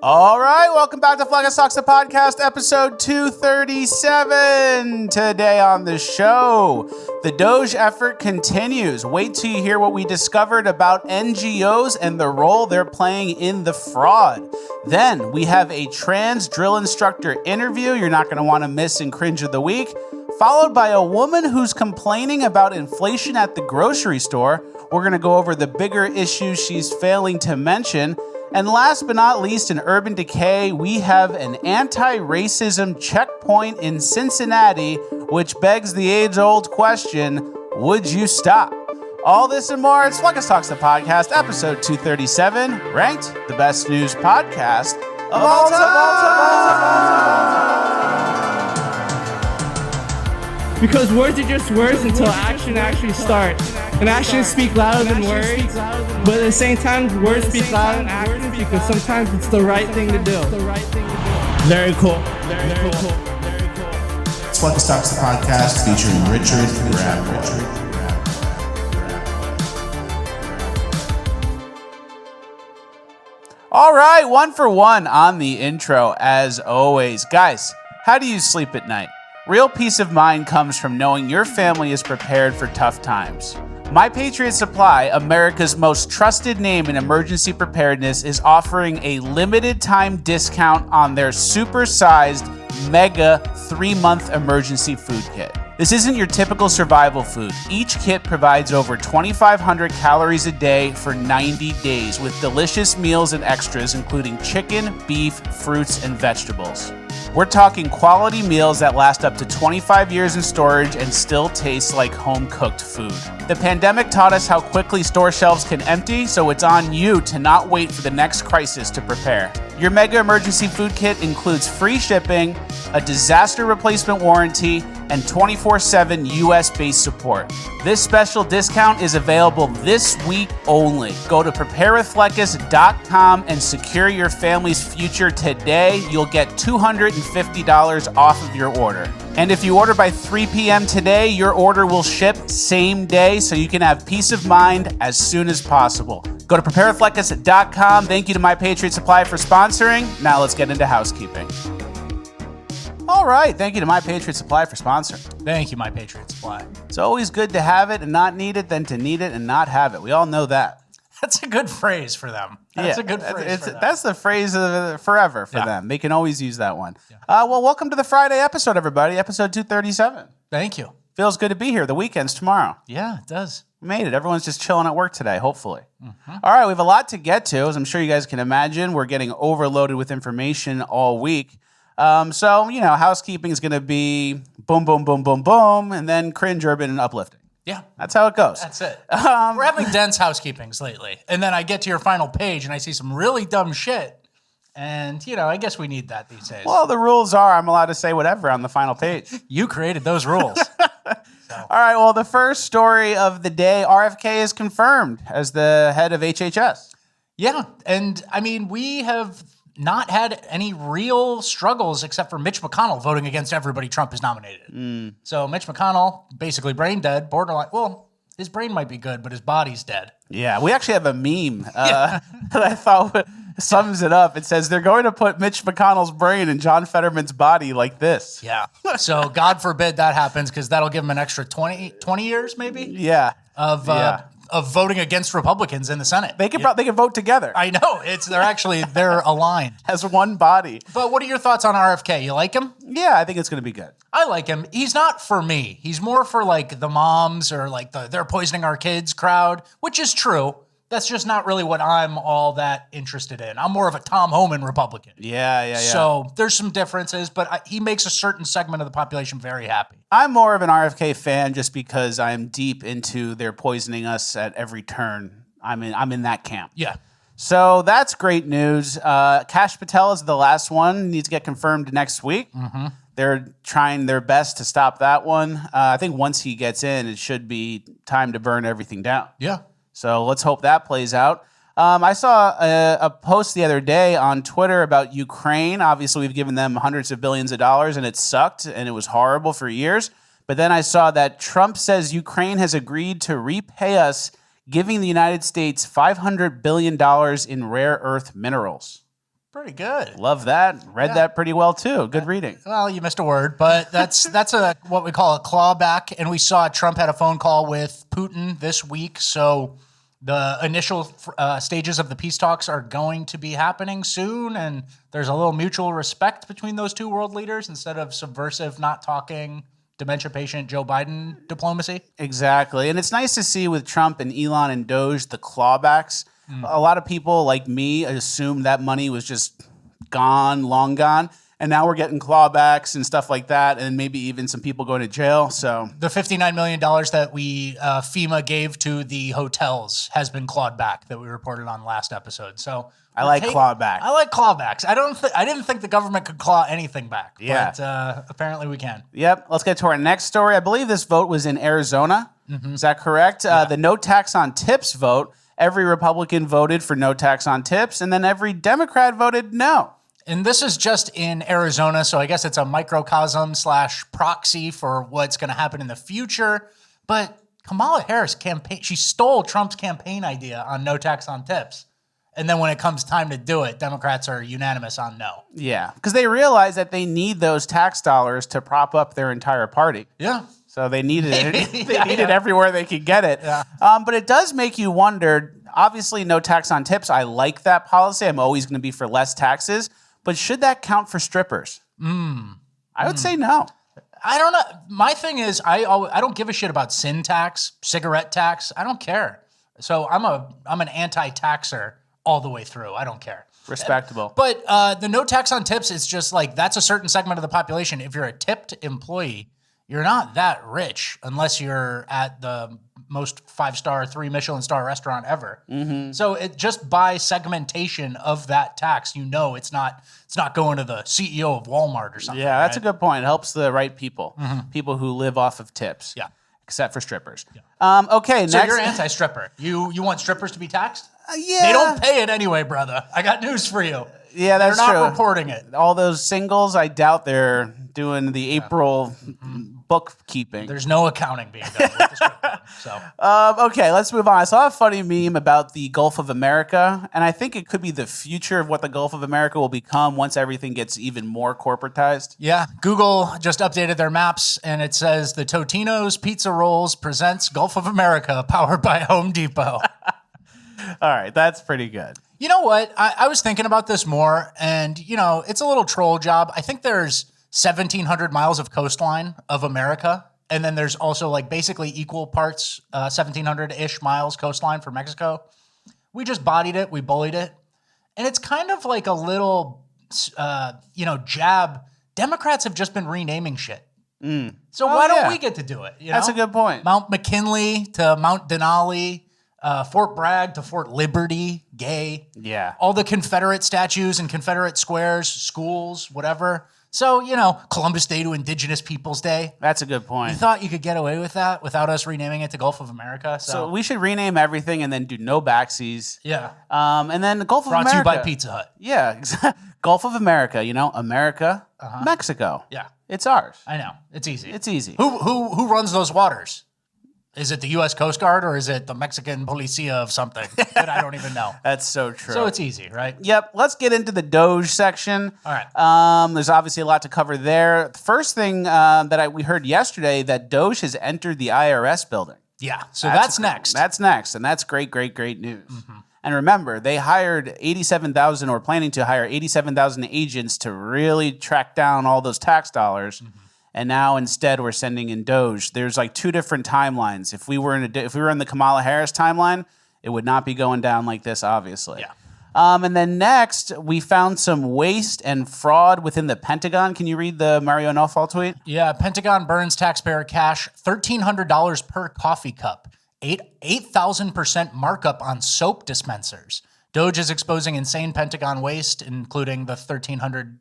All right, welcome back to Flag of Stocks, the podcast, episode 237. Today on the show, the DOGE effort continues. Wait till you hear what we discovered about NGOs and the role they're playing in the fraud. Then we have a trans drill instructor interview you're not going to want to miss in Cringe of the Week, followed by a woman who's complaining about inflation at the grocery store. We're going to go over the bigger issues she's failing to mention. And last but not least, in Urban Decay, we have an anti-racism checkpoint in Cincinatti, which begs the age-old question, would you stop? All this and more, it's Flag Talks the Podcast, episode 237, ranked the best news podcast of all time. Because words are just words until action actually starts. And actions speak louder than words. But at the same time, words speak louder than actions because sometimes it's the right thing to do. Very cool. Very cool. It's Flag Talks the Podcast featuring Richard Grab. All right, 1 for 1 on the intro, as always. Guys, how do you sleep at night? Real peace of mind comes from knowing your family is prepared for tough times. My Patriot Supply, America's most trusted name in emergency preparedness, is offering a limited time discount on their super-sized mega 3-month emergency food kit. This isn't your typical survival food. Each kit provides over 2,500 calories a day for 90 days with delicious meals and extras including chicken, beef, fruits, and vegetables. We're talking quality meals that last up to 25 years in storage and still taste like home-cooked food. The pandemic taught us how quickly store shelves can empty, so it's on you to not wait for the next crisis to prepare. Your Mega Emergency Food Kit includes free shipping, a disaster replacement warranty, and 24/7 US-based support. This special discount is available this week only. Go to preparewithfleckus.com and secure your family's future today. You'll get $250 off of your order. And if you order by 3 p.m. today, your order will ship same day so you can have peace of mind as soon as possible. Go to preparewithfleckus.com. Thank you to My Patriot Supply for sponsoring. Now let's get into housekeeping. All right, thank you to My Patriot Supply for sponsoring. Thank you, My Patriot Supply. It's always good to have it and not need it than to need it and not have it. We all know that. That's a good phrase for them. That's a good phrase for them. That's the phrase of forever for them. They can always use that one. Yeah. Well, welcome to the Friday episode, everybody. Episode 237. Thank you. Feels good to be here. The weekend's tomorrow. Yeah, it does. We made it. Everyone's just chilling at work today, hopefully. Mm-hmm. All right, we have a lot to get to. As I'm sure you guys can imagine, we're getting overloaded with information all week. So, housekeeping is going to be boom, boom, boom, boom, boom, and then cringe, urban, and uplifting. Yeah. That's how it goes. That's it. We're having dense housekeepings lately. And then I get to your final page and I see some really dumb shit. And, I guess we need that these days. Well, the rules are I'm allowed to say whatever on the final page. You created those rules. All right, well, the first story of the day, RFK is confirmed as the head of HHS. Yeah, and we have not had any real struggles except for Mitch McConnell voting against everybody Trump has nominated. So Mitch McConnell, basically brain dead, borderline. Well, his brain might be good, but his body's dead. Yeah, we actually have a meme that I thought sums it up. It says they're going to put Mitch McConnell's brain in John Fetterman's body like this. Yeah. So God forbid that happens because that'll give him an extra 20 years maybe? Yeah. Of voting against Republicans in the Senate. They can vote together. I know. They're aligned. As one body. But what are your thoughts on RFK? You like him? Yeah, I think it's going to be good. I like him. He's not for me. He's more for the moms or they're poisoning our kids crowd, which is true. That's just not really what I'm all that interested in. I'm more of a Tom Homan Republican. Yeah. So there's some differences, but he makes a certain segment of the population very happy. I'm more of an RFK fan just because I'm deep into their poisoning us at every turn. I'm in that camp. Yeah. So that's great news. Kash Patel is the last one. Needs to get confirmed next week. Mm-hmm. They're trying their best to stop that one. I think once he gets in, it should be time to burn everything down. Yeah. So let's hope that plays out. I saw a post the other day on Twitter about Ukraine. Obviously, we've given them hundreds of billions of dollars, and it sucked, and it was horrible for years. But then I saw that Trump says Ukraine has agreed to repay us, giving the United States $500 billion in rare earth minerals. Pretty good. Love that. Read that pretty well too. Good reading. Well, you missed a word, but that's a what we call a clawback. And we saw Trump had a phone call with Putin this week. So the initial stages of the peace talks are going to be happening soon. And there's a little mutual respect between those two world leaders instead of subversive, not talking, dementia patient Joe Biden diplomacy. Exactly. And it's nice to see with Trump and Elon and DOGE, the clawbacks. A lot of people like me assumed that money was just gone, long gone. And now we're getting clawbacks and stuff like that. And maybe even some people going to jail. So the $59 million that we FEMA gave to the hotels has been clawed back that we reported on last episode. So I like clawback. I like clawbacks. I didn't think the government could claw anything back. Yeah. But apparently we can. Yep. Let's get to our next story. I believe this vote was in Arizona. Is that correct? The no tax on tips vote. Every Republican voted for no tax on tips, and then every Democrat voted no. And this is just in Arizona, so I guess it's a microcosm / proxy for what's going to happen in the future. But Kamala Harris she stole Trump's campaign idea on no tax on tips. And then when it comes time to do it, Democrats are unanimous on no. Yeah, because they realize that they need those tax dollars to prop up their entire party. Yeah. So they needed it. They need it everywhere they could get it. Yeah. But it does make you wonder. Obviously, no tax on tips. I like that policy. I'm always going to be for less taxes. But should that count for strippers? I would say no. I don't know. My thing is, I don't give a shit about sin tax, cigarette tax. I don't care. So I'm an anti-taxer all the way through. I don't care. Respectable. But the no tax on tips is just like that's a certain segment of the population. If you're a tipped employee, you're not that rich unless you're at the most 5-star, 3 Michelin star restaurant ever. So it just by segmentation of that tax, it's not going to the CEO of Walmart or something. Yeah, that's a good point. It helps the right people, people who live off of tips. Yeah. Except for strippers. Yeah. Okay, So next. you're anti-stripper. You want strippers to be taxed? Yeah. They don't pay it anyway, brother. I got news for you. Yeah, that's They're not true. reporting it. All those singles, I doubt they're doing the April bookkeeping. There's no accounting being done with the strip club. So Okay, let's move on. I saw a funny meme about the Gulf of America, and I think it could be the future of what the Gulf of America will become once everything gets even more corporatized. yeah, Google just updated their maps, and it says the Totino's Pizza Rolls presents Gulf of America, powered by Home Depot. All right, that's pretty good. You know what? I was thinking about this more, and, it's a little troll job. I think there's 1,700 miles of coastline of America, and then there's also, like, basically equal parts, 1,700-ish miles coastline for Mexico. We just bodied it. We bullied it. And it's kind of like a little, jab. Democrats have just been renaming shit. So why don't we get to do it? That's a good point. Mount McKinley to Mount Denali, Fort Bragg to Fort Liberty, gay. Yeah. All the Confederate statues and Confederate squares, schools, whatever. So, Columbus Day to Indigenous Peoples Day. That's a good point. You thought you could get away with that without us renaming it to Gulf of America? So we should rename everything and then do no backsies. Yeah. And then the Gulf of Brought America. to you by Pizza Hut. Yeah, exactly. Gulf of America, America, Mexico. Yeah. It's ours. I know. It's easy. It's easy. Who runs those waters? Is it the U.S. Coast Guard or is it the Mexican Policia of something that I don't even know? That's so true. So it's easy, right? Yep. Let's get into the DOGE section. All right. There's obviously a lot to cover there. The first thing we heard yesterday that DOGE has entered the IRS building. Yeah. So that's next. That's next, and that's great news. And remember, they hired 87,000 or planning to hire 87,000 agents to really track down all those tax dollars. And now instead we're sending in DOGE. There's like 2 different timelines. If we were in the Kamala Harris timeline, it would not be going down like this, obviously. Yeah. And then next, we found some waste and fraud within the Pentagon. Can you read the Mario Nofal tweet? Yeah, Pentagon burns taxpayer cash, $1,300 per coffee cup, 8,000% markup on soap dispensers. DOGE is exposing insane Pentagon waste, including the 1,300.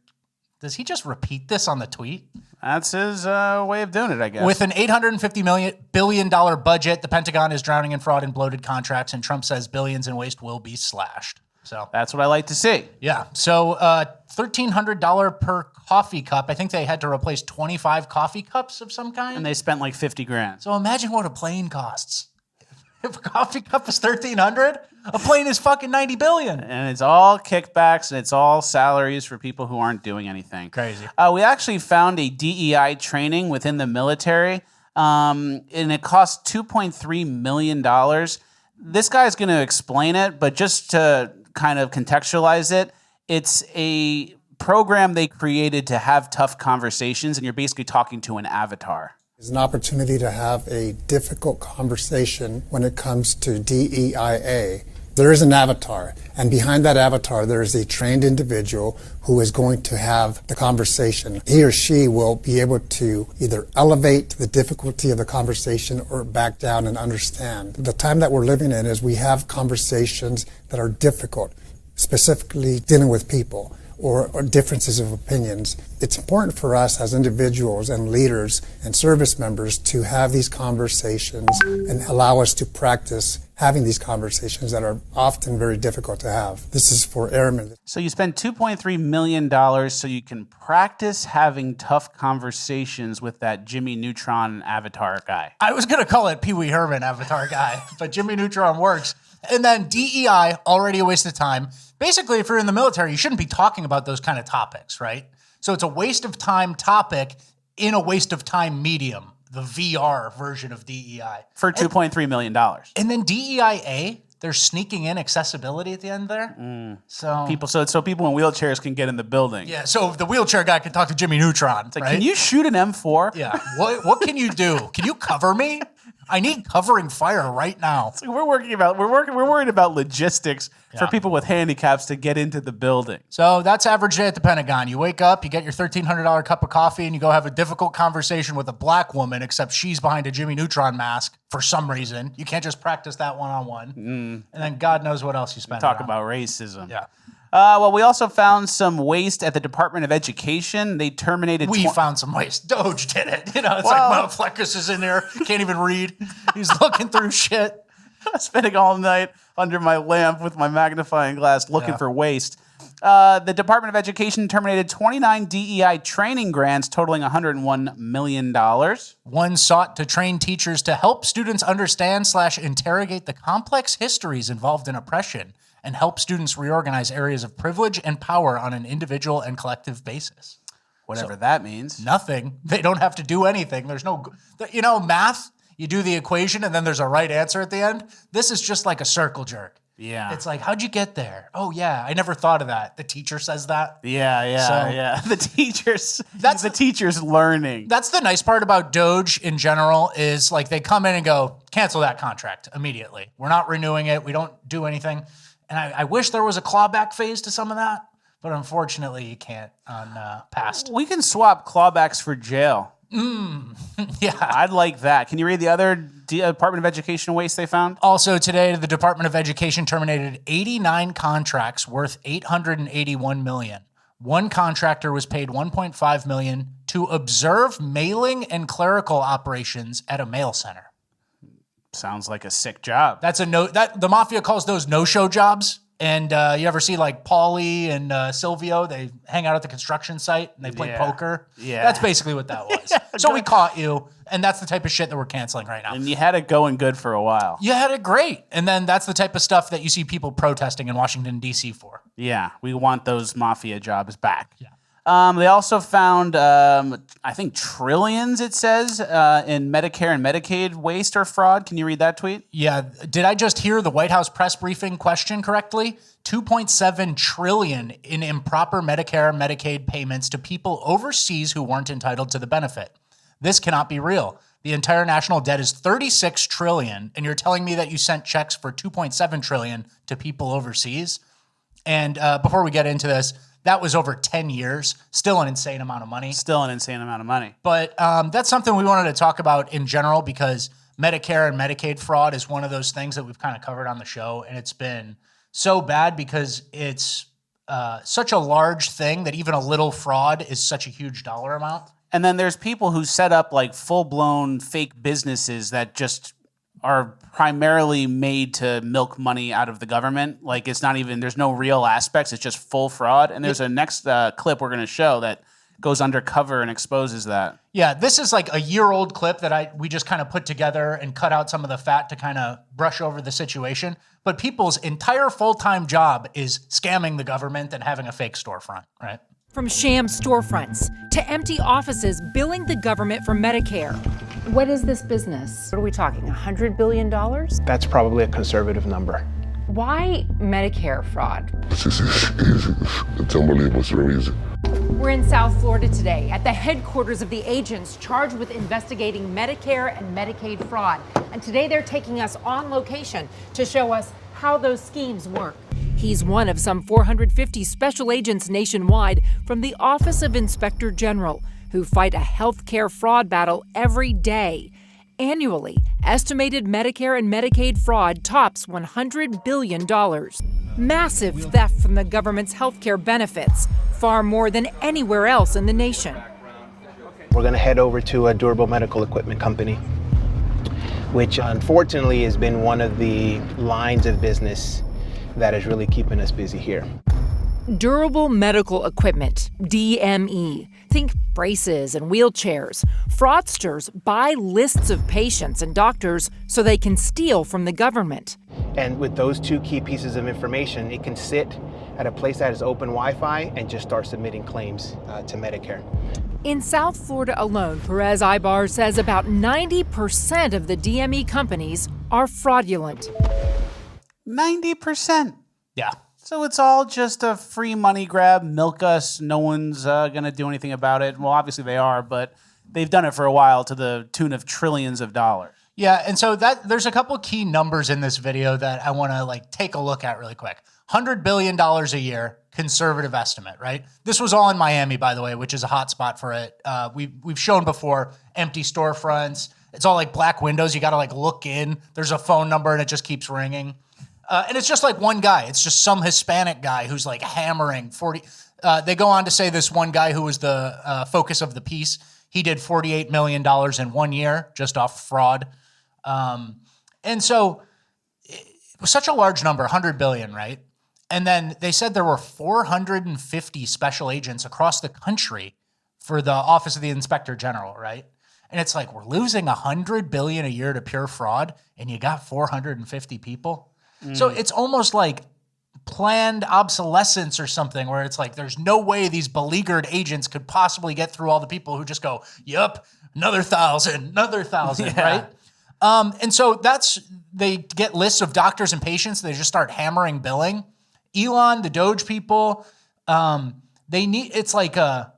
Does he just repeat this on the tweet? That's his way of doing it, I guess. With an $850 billion budget, the Pentagon is drowning in fraud and bloated contracts, and Trump says billions in waste will be slashed. So that's what I like to see. Yeah. So $1,300 per coffee cup. I think they had to replace 25 coffee cups of some kind. And they spent like $50,000. So imagine what a plane costs. If a coffee cup is $1,300, a plane is fucking $90 billion. And it's all kickbacks and it's all salaries for people who aren't doing anything. Crazy. We actually found a DEI training within the military, and it cost $2.3 million. This guy's going to explain it, but just to kind of contextualize it, it's a program they created to have tough conversations, and you're basically talking to an avatar. It's an opportunity to have a difficult conversation when it comes to DEIA. There is an avatar, and behind that avatar, there is a trained individual who is going to have the conversation. He or she will be able to either elevate the difficulty of the conversation or back down and understand. The time that we're living in is we have conversations that are difficult, specifically dealing with people or differences of opinions. It's important for us as individuals and leaders and service members to have these conversations and allow us to practice having these conversations that are often very difficult to have. This is for airmen. So you spend $2.3 million so you can practice having tough conversations with that Jimmy Neutron avatar guy. I was going to call it Pee Wee Herman avatar guy, but Jimmy Neutron works. And then DEI, already a waste of time. Basically, if you're in the military, you shouldn't be talking about those kind of topics, right? So it's a waste of time topic in a waste of time medium, the VR version of DEI. For $2.3 million. And then DEIA, they're sneaking in accessibility at the end there. So people in wheelchairs can get in the building. yeah, so the wheelchair guy can talk to Jimmy Neutron, It's like, right? can you shoot an M4? Yeah. What can you do? Can you cover me? I need covering fire right now. So we're worried about logistics for people with handicaps to get into the building. So that's average day at the Pentagon. You wake up, you get your $1,300 cup of coffee, and you go have a difficult conversation with a black woman, except she's behind a Jimmy Neutron mask for some reason. You can't just practice that one-on-one. And then God knows what else you spend. Talk about racism. Yeah. Well, we also found some waste at the Department of Education. They terminated... We found some waste. DOGE did it. You know, it's Well- like Motherfuckers is in there, can't even read. He's looking through shit. spending all night under my lamp with my magnifying glass looking for waste. The Department of Education terminated 29 DEI training grants totaling $101 million. One sought to train teachers to help students understand/interrogate the complex histories involved in oppression and help students reorganize areas of privilege and power on an individual and collective basis. Whatever that means. Nothing. They don't have to do anything. There's no, you know, math, you do the equation and then there's a right answer at the end. This is just like a circle jerk. Yeah. It's like, how'd you get there? Oh, yeah, I never thought of that. The teacher says that. Yeah. So- The teacher's learning. That's the nice part about DOGE in general is like they come in and go, cancel that contract immediately. We're not renewing it. We don't do anything. And I wish there was a clawback phase to some of that, but unfortunately you can't on past. We can swap clawbacks for jail. Yeah. I'd like that. Can you read the other Department of Education waste they found? Also today, the Department of Education terminated 89 contracts worth $881 million. One contractor was paid $1.5 million to observe mailing and clerical operations at a mail center. Sounds like a sick job. That's the mafia calls those no-show jobs. And you ever see like Paulie and Silvio? They hang out at the construction site and they play poker. Yeah. That's basically what that was. So we caught you, and that's the type of shit that we're canceling right now. And you had it going good for a while. You had it great. And then that's the type of stuff that you see people protesting in Washington, D.C. for. Yeah, we want those mafia jobs back. Yeah. They also found, I think, trillions, it says, in Medicare and Medicaid waste or fraud. Can you read that tweet? Yeah. Did I just hear the White House press briefing question correctly? $2.7 trillion in improper Medicare and Medicaid payments to people overseas who weren't entitled to the benefit. This cannot be real. The entire national debt is $36 trillion, and you're telling me that you sent checks for $2.7 trillion to people overseas? And before we get into this, that was over 10 years. Still an insane amount of money. Still an insane amount of money. But that's something we wanted to talk about in general because Medicare and Medicaid fraud is one of those things that we've kind of covered on the show. And it's been so bad because it's such a large thing that even a little fraud is such a huge dollar amount. And then there's people who set up like full-blown fake businesses that just are primarily made to milk money out of the government. Like it's not even, there's no real aspects. It's just full fraud. And there's a next clip we're going to show that goes undercover and exposes that. Yeah, this is like a year-old clip that we just kind of put together and cut out some of the fat to kind of brush over the situation. But people's entire full-time job is scamming the government and having a fake storefront, right? From sham storefronts to empty offices billing the government for Medicare. What is this business? What are we talking, $100 billion? That's probably a conservative number. Why Medicare fraud? It's unbelievable. It's very easy. We're in South Florida today at the headquarters of the agents charged with investigating Medicare and Medicaid fraud. And today they're taking us on location to show us how those schemes work. He's one of some 450 special agents nationwide from the Office of Inspector General who fight a healthcare fraud battle every day. Annually, estimated Medicare and Medicaid fraud tops $100 billion. Massive theft from the government's healthcare benefits, far more than anywhere else in the nation. We're going to head over to a durable medical equipment company, which unfortunately has been one of the lines of business that is really keeping us busy here. Durable medical equipment, DME. Think braces and wheelchairs. Fraudsters buy lists of patients and doctors so they can steal from the government. And with those two key pieces of information, it can sit at a place that has open Wi-Fi and just start submitting claims to Medicare. In South Florida alone, Perez Ibar says about 90% of the DME companies are fraudulent. 90%. Yeah. So it's all just a free money grab, milk us, no one's going to do anything about it. Well, obviously they are, but they've done it for a while to the tune of trillions of dollars. Yeah, and so there's a couple of key numbers in this video that I want to take a look at really quick. $100 billion a year, conservative estimate, right? This was all in Miami, by the way, which is a hot spot for it. We've shown before empty storefronts. It's all like black windows. You got to look in. There's a phone number and it just keeps ringing. And it's just one guy. It's just some Hispanic guy who's hammering 40. They go on to say this one guy who was the focus of the piece, he did $48 million in 1 year just off fraud. And so it was such a large number, 100 billion, right? And then they said there were 450 special agents across the country for the Office of the Inspector General, right? And it's we're losing 100 billion a year to pure fraud, and you got 450 people. So it's almost like planned obsolescence or something, where it's there's no way these beleaguered agents could possibly get through all the people who just go, yep, another 1,000, right? And so they get lists of doctors and patients. They just start hammering billing. Elon, the DOGE people, they need, it's like a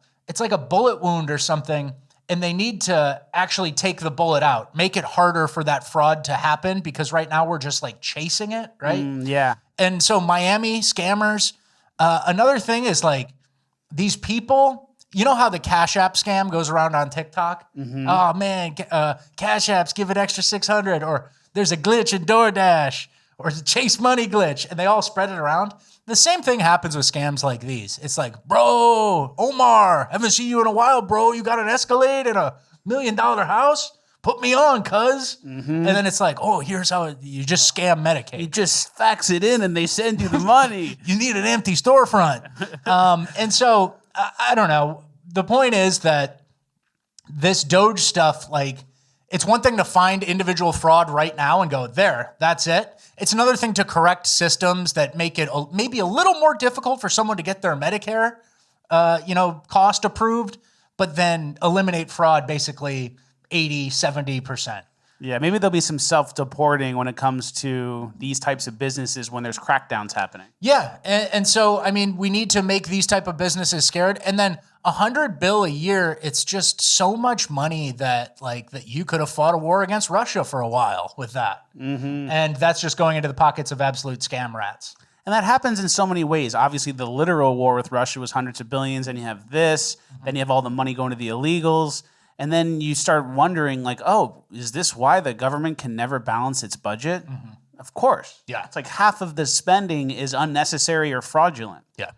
bullet wound or something. And they need to actually take the bullet out, make it harder for that fraud to happen, because right now we're just chasing it, right? Yeah. And so Miami scammers. Another thing is these people, you know how the Cash App scam goes around on TikTok? Mm-hmm. Oh man, Cash App's give it extra 600, or there's a glitch in DoorDash, or the Chase Money glitch, and they all spread it around. The same thing happens with scams like these. It's bro, Omar, haven't seen you in a while, bro. You got an Escalade and $1 million house? Put me on, cuz. Mm-hmm. And then it's oh, here's how you just scam Medicaid. You just fax it in and they send you the money. You need an empty storefront. And so, I don't know. The point is that this DOGE stuff, it's one thing to find individual fraud right now and go, there, that's it. It's another thing to correct systems that make it maybe a little more difficult for someone to get their Medicare, cost approved, but then eliminate fraud basically 80, 70%. Yeah, maybe there'll be some self-deporting when it comes to these types of businesses when there's crackdowns happening. Yeah, and so, we need to make these type of businesses scared. And then $100 billion a year, it's just so much money that that you could have fought a war against Russia for a while with that. Mm-hmm. And that's just going into the pockets of absolute scam rats. And that happens in so many ways. Obviously, the literal war with Russia was hundreds of billions, and you have this, then you have all the money going to the illegals. And then you start wondering, oh, is this why the government can never balance its budget? Mm-hmm. Of course. Yeah. It's half of the spending is unnecessary or fraudulent. Yeah.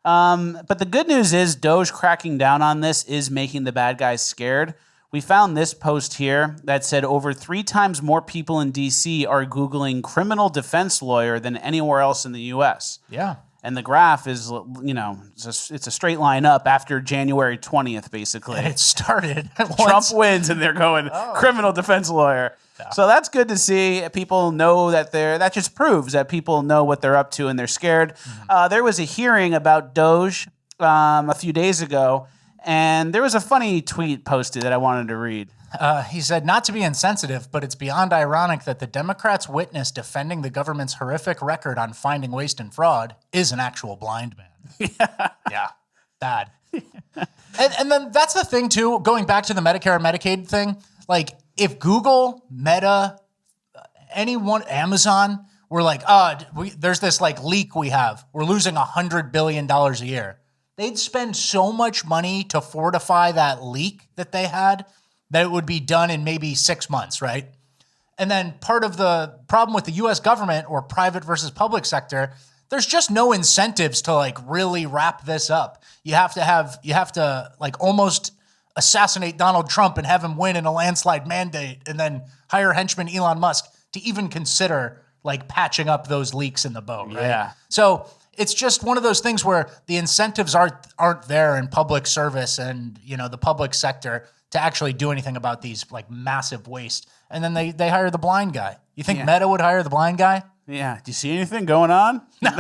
But the good news is DOGE cracking down on this is making the bad guys scared. We found this post here that said over 3 times more people in D.C. are Googling criminal defense lawyer than anywhere else in the U.S. Yeah. And the graph is, it's a straight line up after January 20th, basically. And it started. Trump wins, and they're going criminal defense lawyer. Yeah. So that's good to see. People know that that just proves that people know what they're up to and they're scared. Mm-hmm. There was a hearing about DOGE a few days ago, and there was a funny tweet posted that I wanted to read. He said, not to be insensitive, but it's beyond ironic that the Democrats' witness defending the government's horrific record on finding waste and fraud is an actual blind man. Yeah. Bad. And then that's the thing, too, going back to the Medicare and Medicaid thing. Like, if Google, Meta, anyone, Amazon, were like, there's this like leak we have. We're losing $100 billion a year. They'd spend so much money to fortify that leak that they had that it would be done in maybe 6 months, right? And then part of the problem with the U.S. government or private versus public sector, there's just no incentives to like really wrap this up. You have to like almost assassinate Donald Trump and have him win in a landslide mandate and then hire henchman Elon Musk to even consider like patching up those leaks in the boat, right? Yeah. So it's just one of those things where the incentives aren't there in public service and, the public sector to actually do anything about these like massive waste. And then they hire the blind guy. You think Meta would hire the blind guy? Yeah. Do you see anything going on? No.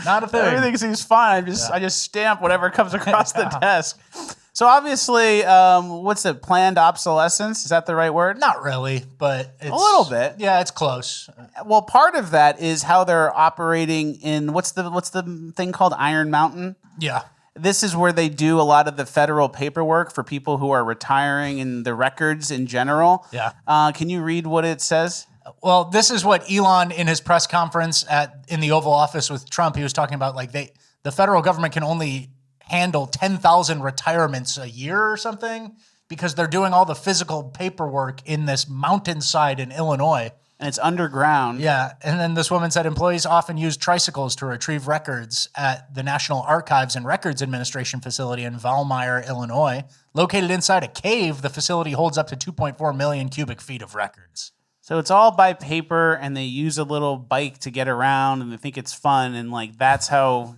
Not a thing. Everything seems fine. I just stamp whatever comes across the desk. So obviously, what's the planned obsolescence? Is that the right word? Not really, but it's... A little bit. Yeah, it's close. Well, part of that is how they're operating in, what's the thing called Iron Mountain? Yeah. This is where they do a lot of the federal paperwork for people who are retiring and the records in general. Yeah. Can you read what it says? Well, this is what Elon in his press conference in the Oval Office with Trump, he was talking about like the federal government can only handle 10,000 retirements a year or something because they're doing all the physical paperwork in this mountainside in Illinois. And it's underground. Yeah. And then this woman said employees often use tricycles to retrieve records at the National Archives and Records Administration facility in Valmeyer, Illinois. Located inside a cave, the facility holds up to 2.4 million cubic feet of records. So it's all by paper, and they use a little bike to get around, and they think it's fun, and like that's how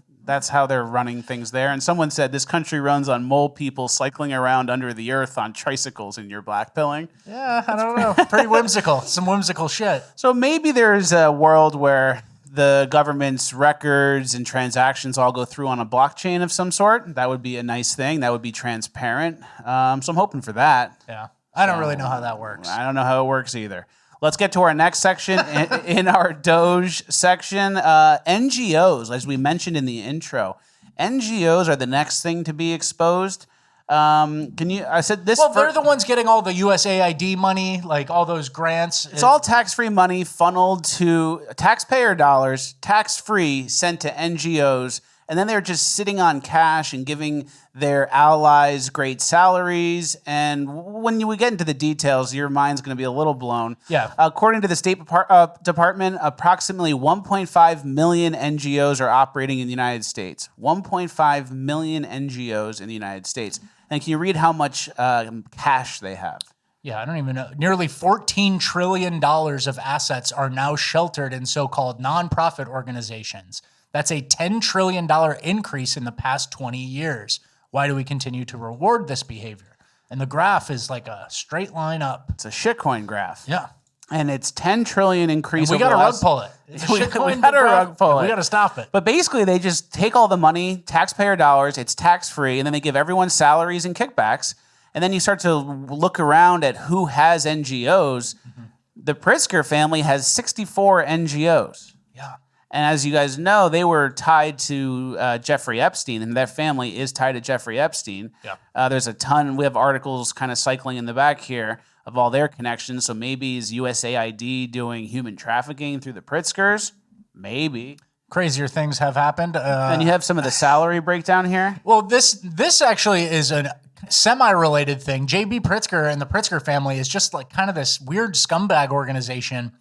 they're running things there. And someone said this country runs on mole people cycling around under the earth on tricycles, and you're blackpilling. Yeah, I don't know. Pretty whimsical. Some whimsical shit. So maybe there's a world where the government's records and transactions all go through on a blockchain of some sort. That would be a nice thing. That would be transparent. So I'm hoping for that. Yeah. I don't really know how that works. I don't know how it works either. Let's get to our next section in our DOGE section. NGOs, as we mentioned in the intro, NGOs are the next thing to be exposed. I said this. Well, they're the ones getting all the USAID money, like all those grants. It's all tax-free money funneled to taxpayer dollars, tax-free, sent to NGOs. And then they're just sitting on cash and giving their allies great salaries. And when we get into the details, your mind's going to be a little blown. Yeah. According to the State Department, approximately 1.5 million NGOs are operating in the United States. 1.5 million NGOs in the United States. And can you read how much cash they have? Yeah, I don't even know. Nearly $14 trillion of assets are now sheltered in so-called nonprofit organizations. That's a $10 trillion increase in the past 20 years. Why do we continue to reward this behavior? And the graph is like a straight line up. It's a shitcoin graph. Yeah. And it's 10 trillion increase. And we got to rug pull it. We got to rug pull it. We got to stop it. But basically, they just take all the money, taxpayer dollars, it's tax-free, and then they give everyone salaries and kickbacks. And then you start to look around at who has NGOs. Mm-hmm. The Pritzker family has 64 NGOs. Yeah. And as you guys know, they were tied to Jeffrey Epstein, and their family is tied to Jeffrey Epstein. Yeah. There's a ton. We have articles kind of cycling in the back here of all their connections. So maybe is USAID doing human trafficking through the Pritzkers? Maybe. Crazier things have happened. And you have some of the salary breakdown here. Well, this actually is a semi-related thing. J.B. Pritzker and the Pritzker family is just like kind of this weird scumbag organization.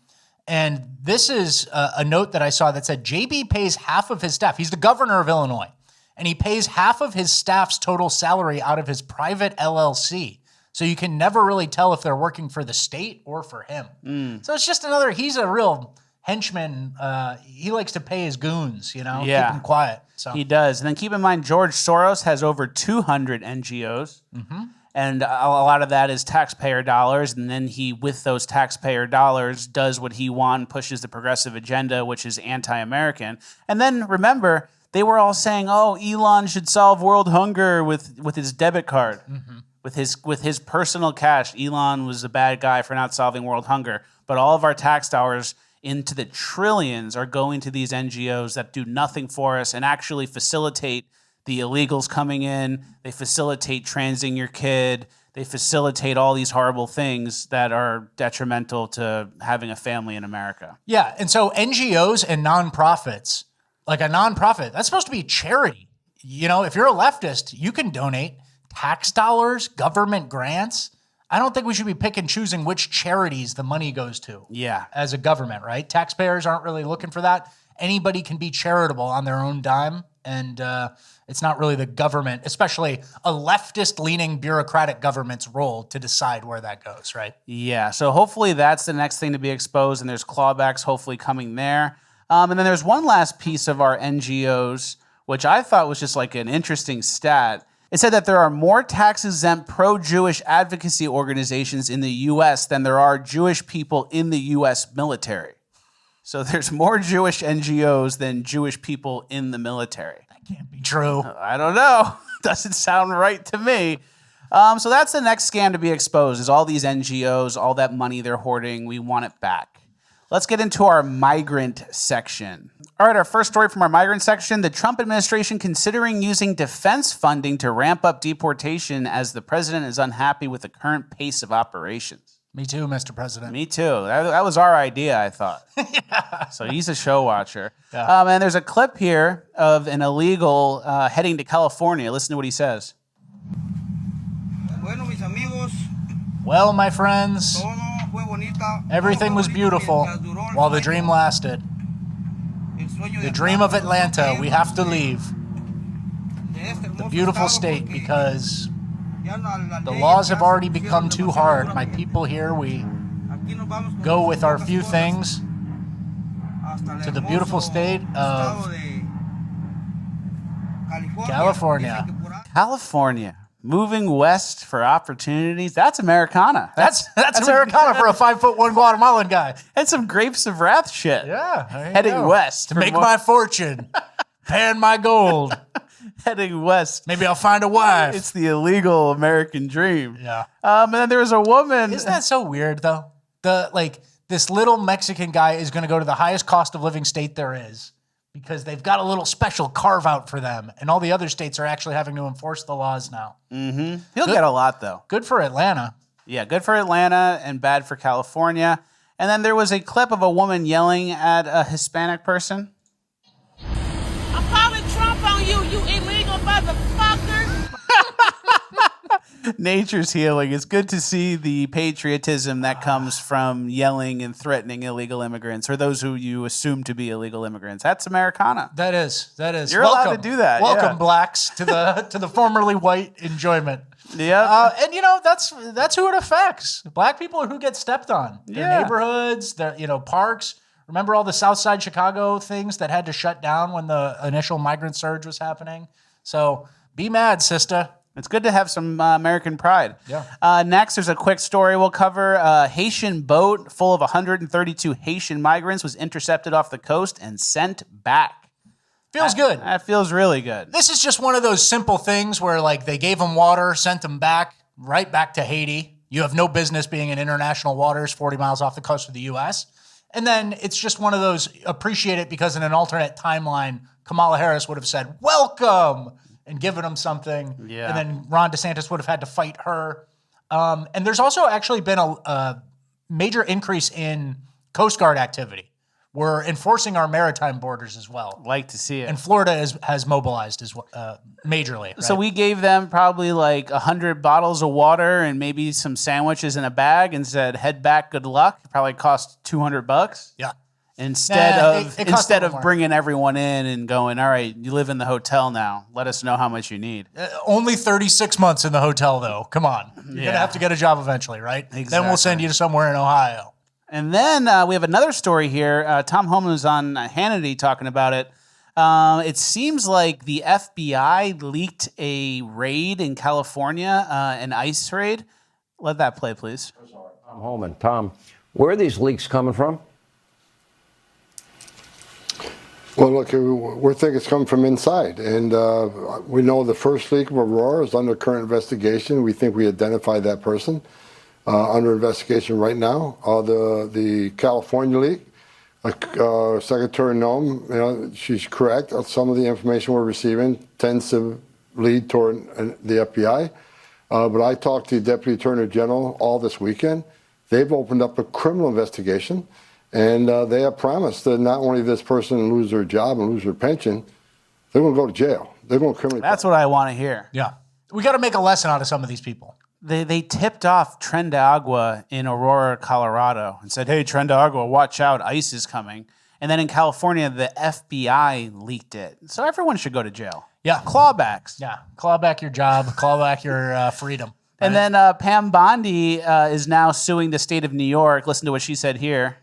And this is a note that I saw that said JB pays half of his staff. He's the governor of Illinois. And he pays half of his staff's total salary out of his private LLC. So you can never really tell if they're working for the state or for him. So it's just he's a real henchmen, he likes to pay his goons, keep them quiet. So he does. And then keep in mind, George Soros has over 200 NGOs. Mm-hmm. And a lot of that is taxpayer dollars. And then he, with those taxpayer dollars, does what he wants, pushes the progressive agenda, which is anti-American. And then remember, they were all saying, oh, Elon should solve world hunger with his debit card, with his personal cash. Elon was a bad guy for not solving world hunger. But all of our tax dollars into the trillions are going to these NGOs that do nothing for us and actually facilitate the illegals coming in. They facilitate transing your kid. They facilitate all these horrible things that are detrimental to having a family in America. Yeah, and so NGOs and nonprofits, like a nonprofit, that's supposed to be charity. If you're a leftist, you can donate tax dollars, government grants. I don't think we should be pick and choosing which charities the money goes to. Yeah. As a government, right? Taxpayers aren't really looking for that. Anybody can be charitable on their own dime, and it's not really the government, especially a leftist-leaning bureaucratic government's role to decide where that goes, right? Yeah, so hopefully that's the next thing to be exposed, and there's clawbacks hopefully coming there. And then there's one last piece of our NGOs, which I thought was just like an interesting stat. It said that there are more tax-exempt pro-Jewish advocacy organizations in the U.S. than there are Jewish people in the U.S. military. So there's more Jewish NGOs than Jewish people in the military. That can't be true. I don't know. Doesn't sound right to me. So that's the next scam to be exposed, is all these NGOs, all that money they're hoarding. We want it back. Let's get into our migrant section. All right, our first story from our migrant section, the Trump administration considering using defense funding to ramp up deportation as the president is unhappy with the current pace of operations. Me too, Mr. President. Me too. That was our idea, I thought. Yeah. So he's a show watcher. Yeah. And there's a clip here of an illegal heading to California. Listen to what he says. Well, my friends, everything was beautiful while the dream lasted. The dream of Atlanta, we have to leave the beautiful state because the laws have already become too hard. My people here, we go with our few things to the beautiful state of California. California. Moving west for opportunities. That's Americana. That's Americana for a 5'1" Guatemalan guy. And some Grapes of Wrath shit. Yeah. Heading west. To make my fortune. Pan my gold. Heading west. Maybe I'll find a wife. It's the illegal American dream. Yeah. And then there was a woman. Isn't that so weird, though? This little Mexican guy is going to go to the highest cost of living state there is because they've got a little special carve out for them, and all the other states are actually having to enforce the laws now. Mm-hmm. He'll get a lot, though. Good for Atlanta. Yeah, good for Atlanta and bad for California. And then there was a clip of a woman yelling at a Hispanic person. I'm calling Trump on you, you illegal motherfuckers. Nature's healing. It's good to see the patriotism that comes from yelling and threatening illegal immigrants, or those who you assume to be illegal immigrants. That's Americana. That is. You're allowed to do that. Welcome, blacks, to the formerly white enjoyment. Yeah. And that's who it affects. Black people are who get stepped on. Their neighborhoods, their parks. Remember all the South Side Chicago things that had to shut down when the initial migrant surge was happening? So be mad, sister. It's good to have some American pride. Yeah. Next, there's a quick story we'll cover. A Haitian boat full of 132 Haitian migrants was intercepted off the coast and sent back. Feels good. That feels really good. This is just one of those simple things where they gave them water, sent them right back to Haiti. You have no business being in international waters 40 miles off the coast of the U.S. And then it's just one of those, appreciate it because in an alternate timeline, Kamala Harris would have said, welcome, and given them something. Yeah. And then Ron DeSantis would have had to fight her. And there's also actually been a major increase in Coast Guard activity. We're enforcing our maritime borders as well. Like to see it. And Florida has mobilized as majorly. Right? So we gave them probably 100 bottles of water and maybe some sandwiches in a bag and said, head back, good luck. It probably cost $200. Yeah. Instead of bringing everyone in and going, all right, you live in the hotel now. Let us know how much you need. Only 36 months in the hotel, though. Come on. You're going to have to get a job eventually, right? Exactly. Then we'll send you to somewhere in Ohio. And then we have another story here. Tom Homan was on Hannity talking about it. It seems like the FBI leaked a raid in California, an ICE raid. Let that play, please. Tom Homan. Tom, where are these leaks coming from? Well, look, we think it's coming from inside. And we know the first leak of Aurora is under current investigation. We think we identified that person under investigation right now. The California leak, Secretary Noem, she's correct. Some of the information we're receiving tends to lead toward the FBI. But I talked to the Deputy Attorney General all this weekend. They've opened up a criminal investigation, and they have promised that not only this person lose their job and lose their pension, they're going to go to jail. They're going to criminally. That's what I want to hear. Yeah. We got to make a lesson out of some of these people. They tipped off Tren de Agua in Aurora, Colorado, and said, hey, Tren de Agua, watch out, ICE is coming. And then in California, the FBI leaked it. So everyone should go to jail. Yeah. Clawbacks. Yeah. Claw back your job, claw back your freedom. Right? And then Pam Bondi is now suing the state of New York. Listen to what she said here.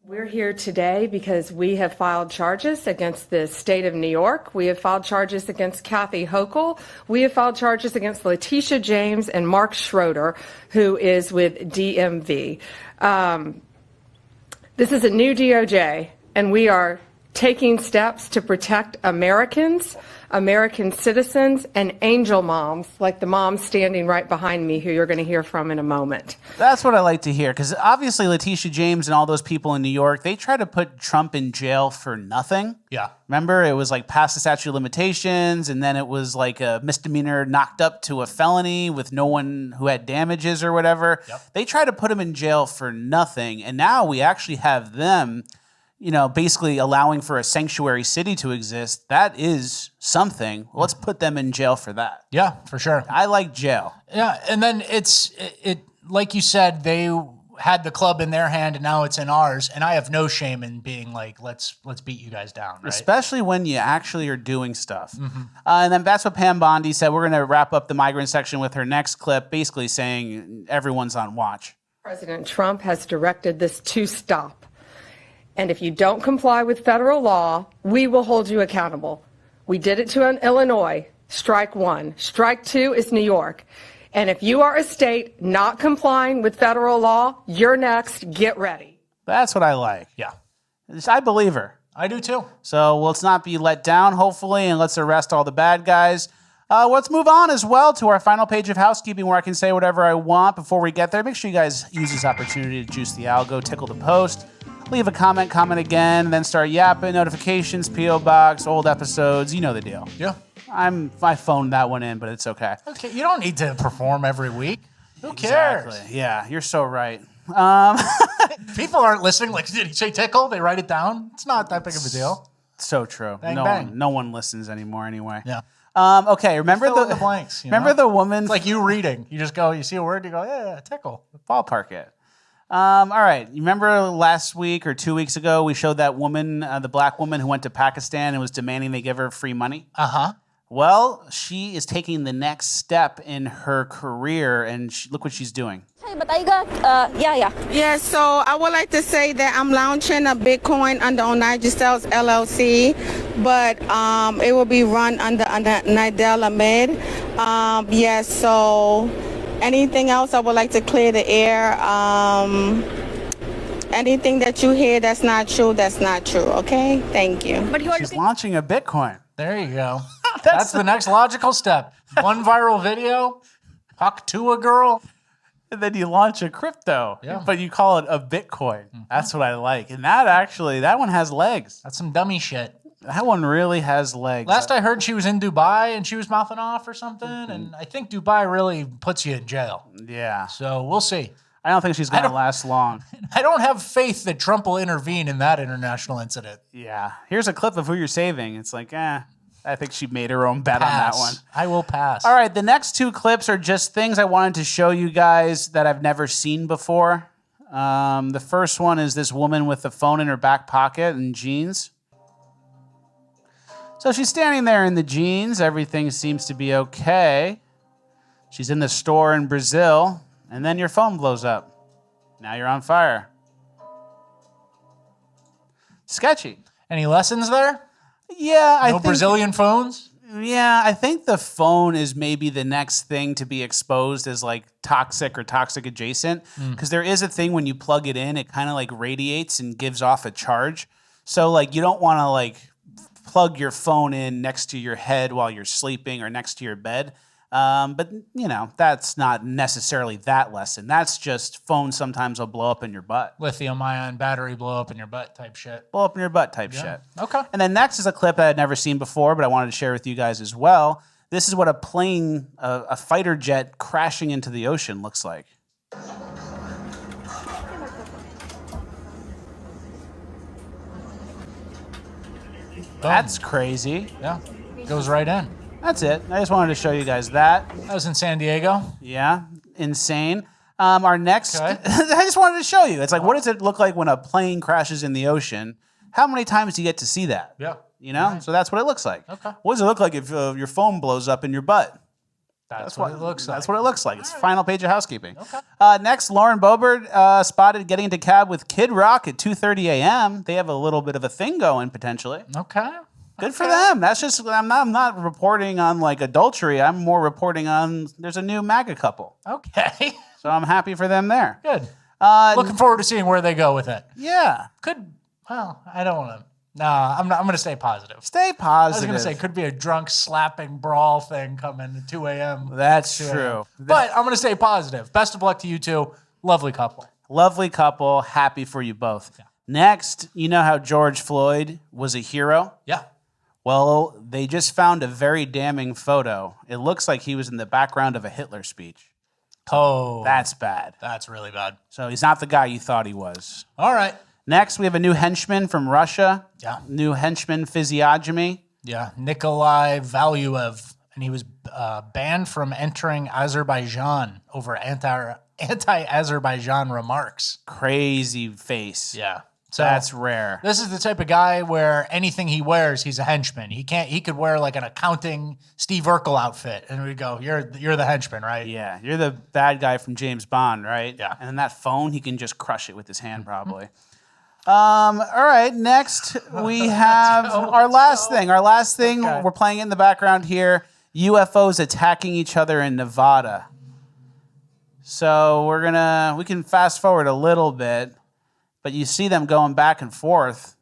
We're here today because we have filed charges against the state of New York. We have filed charges against Kathy Hochul. We have filed charges against Letitia James and Mark Schroeder, who is with DMV. This is a new DOJ, and we are taking steps to protect Americans, American citizens, and angel moms, like the mom standing right behind me, who you're going to hear from in a moment. That's what I like to hear, because obviously Letitia James and all those people in New York, they try to put Trump in jail for nothing. Yeah. Remember, it was like past the statute of limitations, and then it was like a misdemeanor knocked up to a felony with no one who had damages or whatever. Yep. They They tried to put him in jail for nothing, and now we actually have them, basically allowing for a sanctuary city to exist. That is something. Let's put them in jail for that. Yeah, for sure. I like jail. Yeah, and then it like you said, they had the club in their hand and now it's in ours. And I have no shame in being like, let's beat you guys down, right? Especially when you actually are doing stuff. Mm-hmm. And then that's what Pam Bondi said. We're going to wrap up the migrant section with her next clip, basically saying everyone's on watch. President Trump has directed this to stop. And if you don't comply with federal law, we will hold you accountable. We did it to Illinois. Strike one. Strike two is New York. And if you are a state not complying with federal law, you're next. Get ready. That's what I like. Yeah. I believe her. I do too. So let's not be let down, hopefully, and let's arrest all the bad guys. Let's move on as well to our final page of housekeeping where I can say whatever I want. Before we get there, make sure you guys use this opportunity to juice the algo, tickle the post. Leave a comment again, then start yapping, notifications, P.O. Box, old episodes. You know the deal. Yeah. I phoned that one in, but it's okay. Okay, you don't need to perform every week. Who cares? Exactly. Yeah, you're so right. People aren't listening. Like, did he say tickle? They write it down. It's not that big of a deal. So true. Bang, no bang. one, no one listens anymore anyway. Yeah. Okay, remember Fill in the blanks. Remember the woman? It's like you reading. You just go. You see a word. You go, yeah, tickle. Ballpark it. All right. You remember last week or 2 weeks ago, we showed that woman, the black woman who went to Pakistan and was demanding they give her free money? Uh-huh. Well, she is taking the next step in her career, and look what she's doing. Yeah, so I would like to say that I'm launching a Bitcoin under Onaja Sales LLC, but it will be run under Nidel Ahmed. Yes, so anything else I would like to clear the air. Anything that you hear that's not true, okay? Thank you. She's launching a Bitcoin. There you go. That's the next logical step. One viral video, talk to a girl. And then you launch a crypto, but you call it a Bitcoin. Mm-hmm. That's what I like. And that one has legs. That's some dummy shit. That one really has legs. Last I heard, she was in Dubai and she was mouthing off or something. Mm-hmm. And I think Dubai really puts you in jail. Yeah. So we'll see. I don't think she's going to last long. I don't have faith that Trump will intervene in that international incident. Yeah. Here's a clip of who you're saving. It's like, I think she made her own bet on that one. I will pass. All right, the next two clips are just things I wanted to show you guys that I've never seen before. The first one is this woman with the phone in her back pocket and jeans. So she's standing there in the jeans. Everything seems to be okay. She's in the store in Brazil, and then your phone blows up. Now you're on fire. Sketchy. Any lessons there? Yeah, I No think Brazilian phones? Yeah, I think the phone is maybe the next thing to be exposed as like toxic or toxic adjacent, because there is a thing when you plug it in, it kind of like radiates and gives off a charge. So like you don't want to like plug your phone in next to your head while you're sleeping or next to your bed. But you know, that's not necessarily that lesson. That's just phone sometimes will blow up in your butt. Lithium ion battery blow up in your butt type shit. Blow up in your butt type shit. Okay. And then next is a clip that I'd never seen before, but I wanted to share with you guys as well. This is what a plane, a fighter jet crashing into the ocean looks like. That's crazy. Yeah, goes right in. That's it. I just wanted to show you guys that. That was in San Diego. Yeah, insane. Our next, I just wanted to show you. It's like, what does it look like when a plane crashes in the ocean? How many times do you get to see that? Yeah. You know? Right. So that's what it looks like. Okay. What does it look like if your phone blows up in your butt? That's what it looks like. That's what it looks like. It's final page of housekeeping. Okay. Next, Lauren Boebert spotted getting into cab with Kid Rock at 2:30 a.m. They have a little bit of a thing going potentially. Okay. Good for them. That's just, I'm not reporting on like adultery. I'm more reporting on there's a new MAGA couple. Okay. So I'm happy for them there. Good. Looking forward to seeing where they go with it. Yeah. Well, I don't want to. No, I'm going to stay positive. Stay positive. I was going to say, could be a drunk slapping brawl thing coming at 2 a.m. That's true. But I'm going to stay positive. Best of luck to you two. Lovely couple. Lovely couple. Happy for you both. Yeah. Next, you know how George Floyd was a hero? Yeah. Well, they just found a very damning photo. It looks like he was in the background of a Hitler speech. Oh. That's bad. That's really bad. So he's not the guy you thought he was. All right. Next, we have a new henchman from Russia. Yeah. New henchman physiognomy. Yeah. Nikolai Valuev. And he was banned from entering Azerbaijan over anti-Azerbaijan remarks. Crazy face. Yeah. So that's rare. This is the type of guy where anything he wears, he's a henchman. He could wear like an accounting Steve Urkel outfit, and we'd go, "You're the henchman, right?" Yeah, you're the bad guy from James Bond, right? Yeah. And then that phone, he can just crush it with his hand, probably. All right, next we have our last thing. Our last thing, we're playing in the background here. UFOs attacking each other in Nevada. So we can fast forward a little bit. But you see them going back and forth.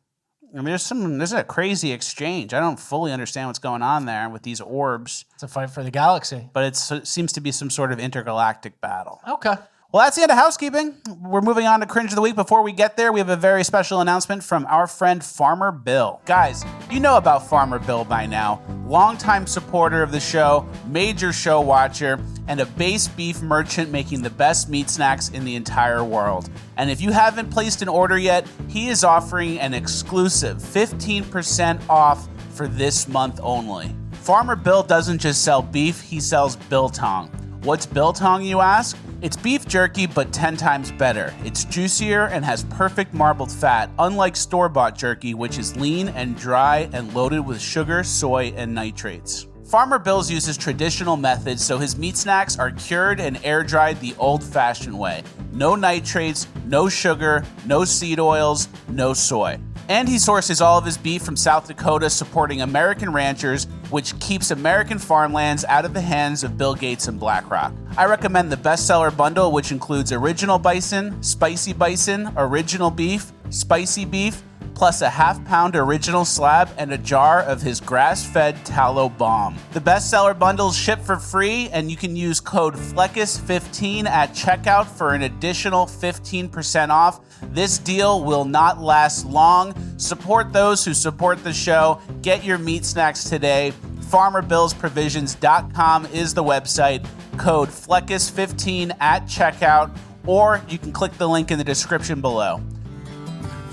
I mean, there's a crazy exchange. I don't fully understand what's going on there with these orbs. It's a fight for the galaxy. But it seems to be some sort of intergalactic battle. Okay. Well, that's the end of housekeeping. We're moving on to Cringe of the Week. Before we get there, we have a very special announcement from our friend Farmer Bill. Guys, you know about Farmer Bill by now. Longtime supporter of the show, major show watcher, and a base beef merchant making the best meat snacks in the entire world. And if you haven't placed an order yet, he is offering an exclusive 15% off for this month only. Farmer Bill doesn't just sell beef, he sells biltong. What's biltong, you ask? It's beef jerky, but 10 times better. It's juicier and has perfect marbled fat, unlike store-bought jerky, which is lean and dry and loaded with sugar, soy, and nitrates. Farmer Bill's uses traditional methods, so his meat snacks are cured and air-dried the old-fashioned way. No nitrates, no sugar, no seed oils, no soy. And he sources all of his beef from South Dakota, supporting American ranchers, which keeps American farmlands out of the hands of Bill Gates and BlackRock. I recommend the bestseller bundle, which includes original bison, spicy bison, original beef, spicy beef, plus a half-pound original slab and a jar of his grass-fed tallow balm. The bestseller bundles ship for free, and you can use code FLECKUS15 at checkout for an additional 15% off. This deal will not last long. Support those who support the show. Get your meat snacks today. FarmerBillsProvisions.com is the website. Code FLECKUS15 at checkout, or you can click the link in the description below.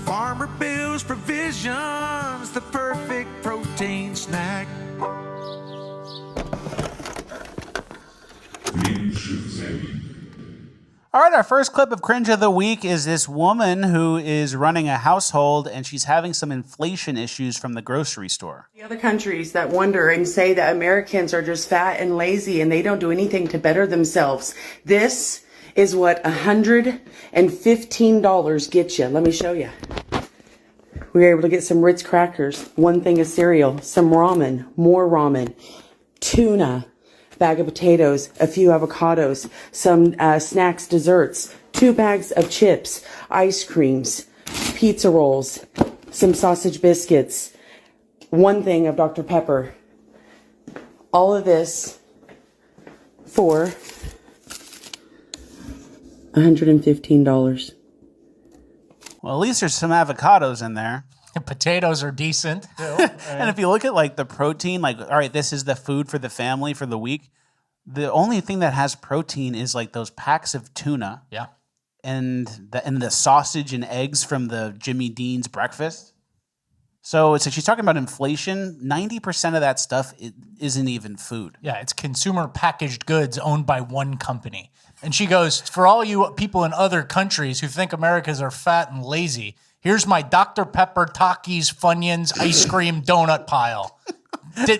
Farmer Bill's Provisions, the perfect protein snack. All right, our first clip of Cringe of the Week is this woman who is running a household and she's having some inflation issues from the grocery store. The other countries that wonder and say that Americans are just fat and lazy and they don't do anything to better themselves. This is what $115 gets you. Let me show you. We were able to get some Ritz crackers, one thing of cereal, some ramen, more ramen, tuna, bag of potatoes, a few avocados, some snacks, desserts, 2 bags of chips, ice creams, pizza rolls, some sausage biscuits, one thing of Dr. Pepper. All of this for $115. Well, at least there's some avocados in there. Potatoes are decent. And if you look at like the protein, like, all right, this is the food for the family for the week. The only thing that has protein is like those packs of tuna. Yeah. And the sausage and eggs from the Jimmy Dean's breakfast. So she's talking about inflation. 90% of that stuff isn't even food. Yeah, it's consumer packaged goods owned by one company. And she goes, for all you people in other countries who think Americans are fat and lazy, here's my Dr. Pepper, Takis, Funyuns, ice cream, donut pile.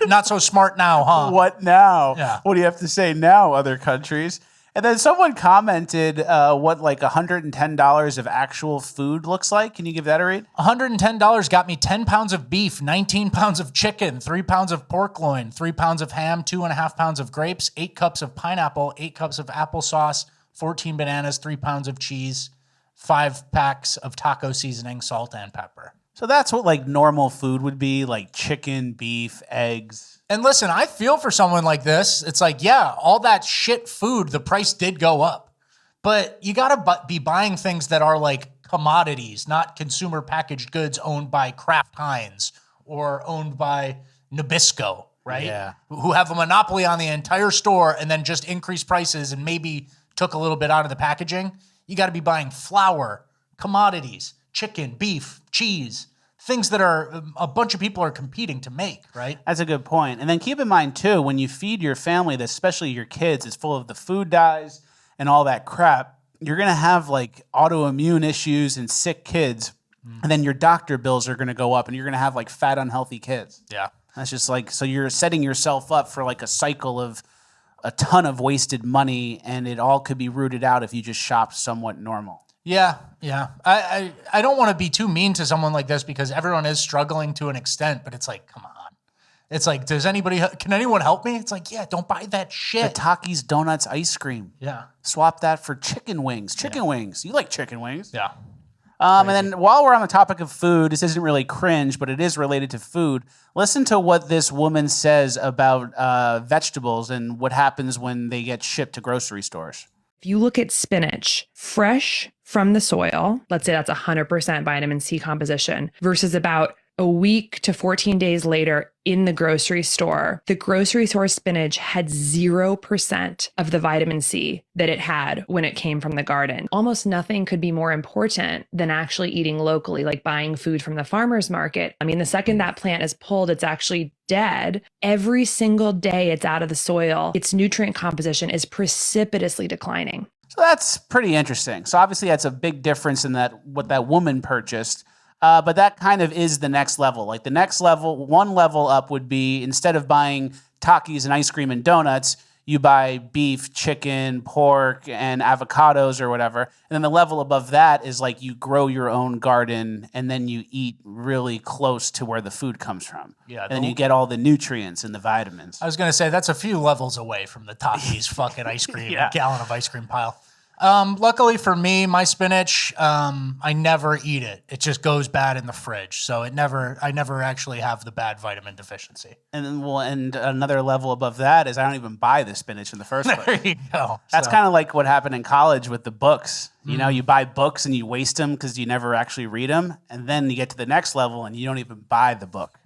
Not so smart now, huh? What now? Yeah. What do you have to say now, other countries? And then someone commented what like $110 of actual food looks like. Can you give that a read? $110 got me 10 pounds of beef, 19 pounds of chicken, 3 pounds of pork loin, 3 pounds of ham, 2.5 pounds of grapes, 8 cups of pineapple, 8 cups of applesauce, 14 bananas, 3 pounds of cheese, 5 packs of taco seasoning, salt, and pepper. So that's what like normal food would be, like chicken, beef, eggs. And listen, I feel for someone like this. It's like, yeah, all that shit food, the price did go up. But you got to be buying things that are like commodities, not consumer packaged goods owned by Kraft Heinz or owned by Nabisco, right? Yeah. Who have a monopoly on the entire store and then just increased prices and maybe took a little bit out of the packaging. You got to be buying flour, commodities, chicken, beef, cheese, things that are a bunch of people are competing to make, right? That's a good point. And then keep in mind, too, when you feed your family, especially your kids, it's full of the food dyes and all that crap. You're going to have like autoimmune issues and sick kids. And then your doctor bills are going to go up and you're going to have like fat, unhealthy kids. Yeah. That's just like, so you're setting yourself up for like a cycle of a ton of wasted money, and it all could be rooted out if you just shop somewhat normal. Yeah, yeah. I don't want to be too mean to someone like this because everyone is struggling to an extent, but it's like, come on. It's like, can anyone help me? It's like, yeah, don't buy that shit. The Takis, donuts, ice cream. Yeah. Swap that for chicken wings. Chicken wings. You like chicken wings. Yeah. And then while we're on the topic of food, this isn't really cringe, but it is related to food. Listen to what this woman says about vegetables and what happens when they get shipped to grocery stores. If you look at spinach, fresh from the soil, let's say that's 100% vitamin C composition versus about a week to 14 days later in the grocery store, the grocery store spinach had 0% of the vitamin C that it had when it came from the garden. Almost nothing could be more important than actually eating locally, like buying food from the farmer's market. I mean, the second that plant is pulled, it's actually dead. Every single day it's out of the soil, its nutrient composition is precipitously declining. So that's pretty interesting. So obviously that's a big difference in that what that woman purchased. But that kind of is the next level. Like the next level, one level up would be instead of buying Takis and ice cream and donuts, you buy beef, chicken, pork, and avocados or whatever. And then the level above that is like you grow your own garden and then you eat really close to where the food comes from. Yeah, and then you get all the nutrients and the vitamins. I was going to say, that's a few levels away from the Takis fucking ice cream, Yeah. gallon of ice cream pile. Luckily for me, my spinach, I never eat it. It just goes bad in the fridge. So I never actually have the bad vitamin deficiency. And then, and another level above that is I don't even buy the spinach in the first place. There you go. That's So- kind of like what happened in college with the books. You know, you buy books and you waste them because you never actually read them. And then you get to the next level and you don't even buy the book.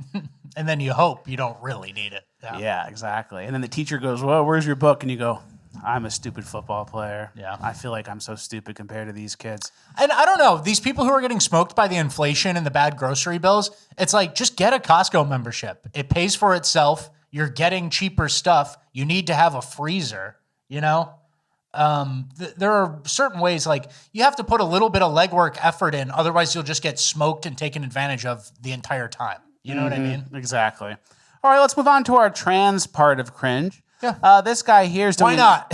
And then you hope you don't really need it. Yeah, exactly. And then the teacher goes, well, where's your book? And you go, I'm a stupid football player. Yeah. I feel like I'm so stupid compared to these kids. And I don't know, these people who are getting smoked by the inflation and the bad grocery bills, it's like, just get a Costco membership. It pays for itself. You're getting cheaper stuff. You need to have a freezer, you know? There are certain ways, like you have to put a little bit of legwork effort in. Otherwise, you'll just get smoked and taken advantage of the entire time. You know what I mean? Exactly. All right, let's move on to our trans part of Cringe. Yeah. This guy here is doing... Why not?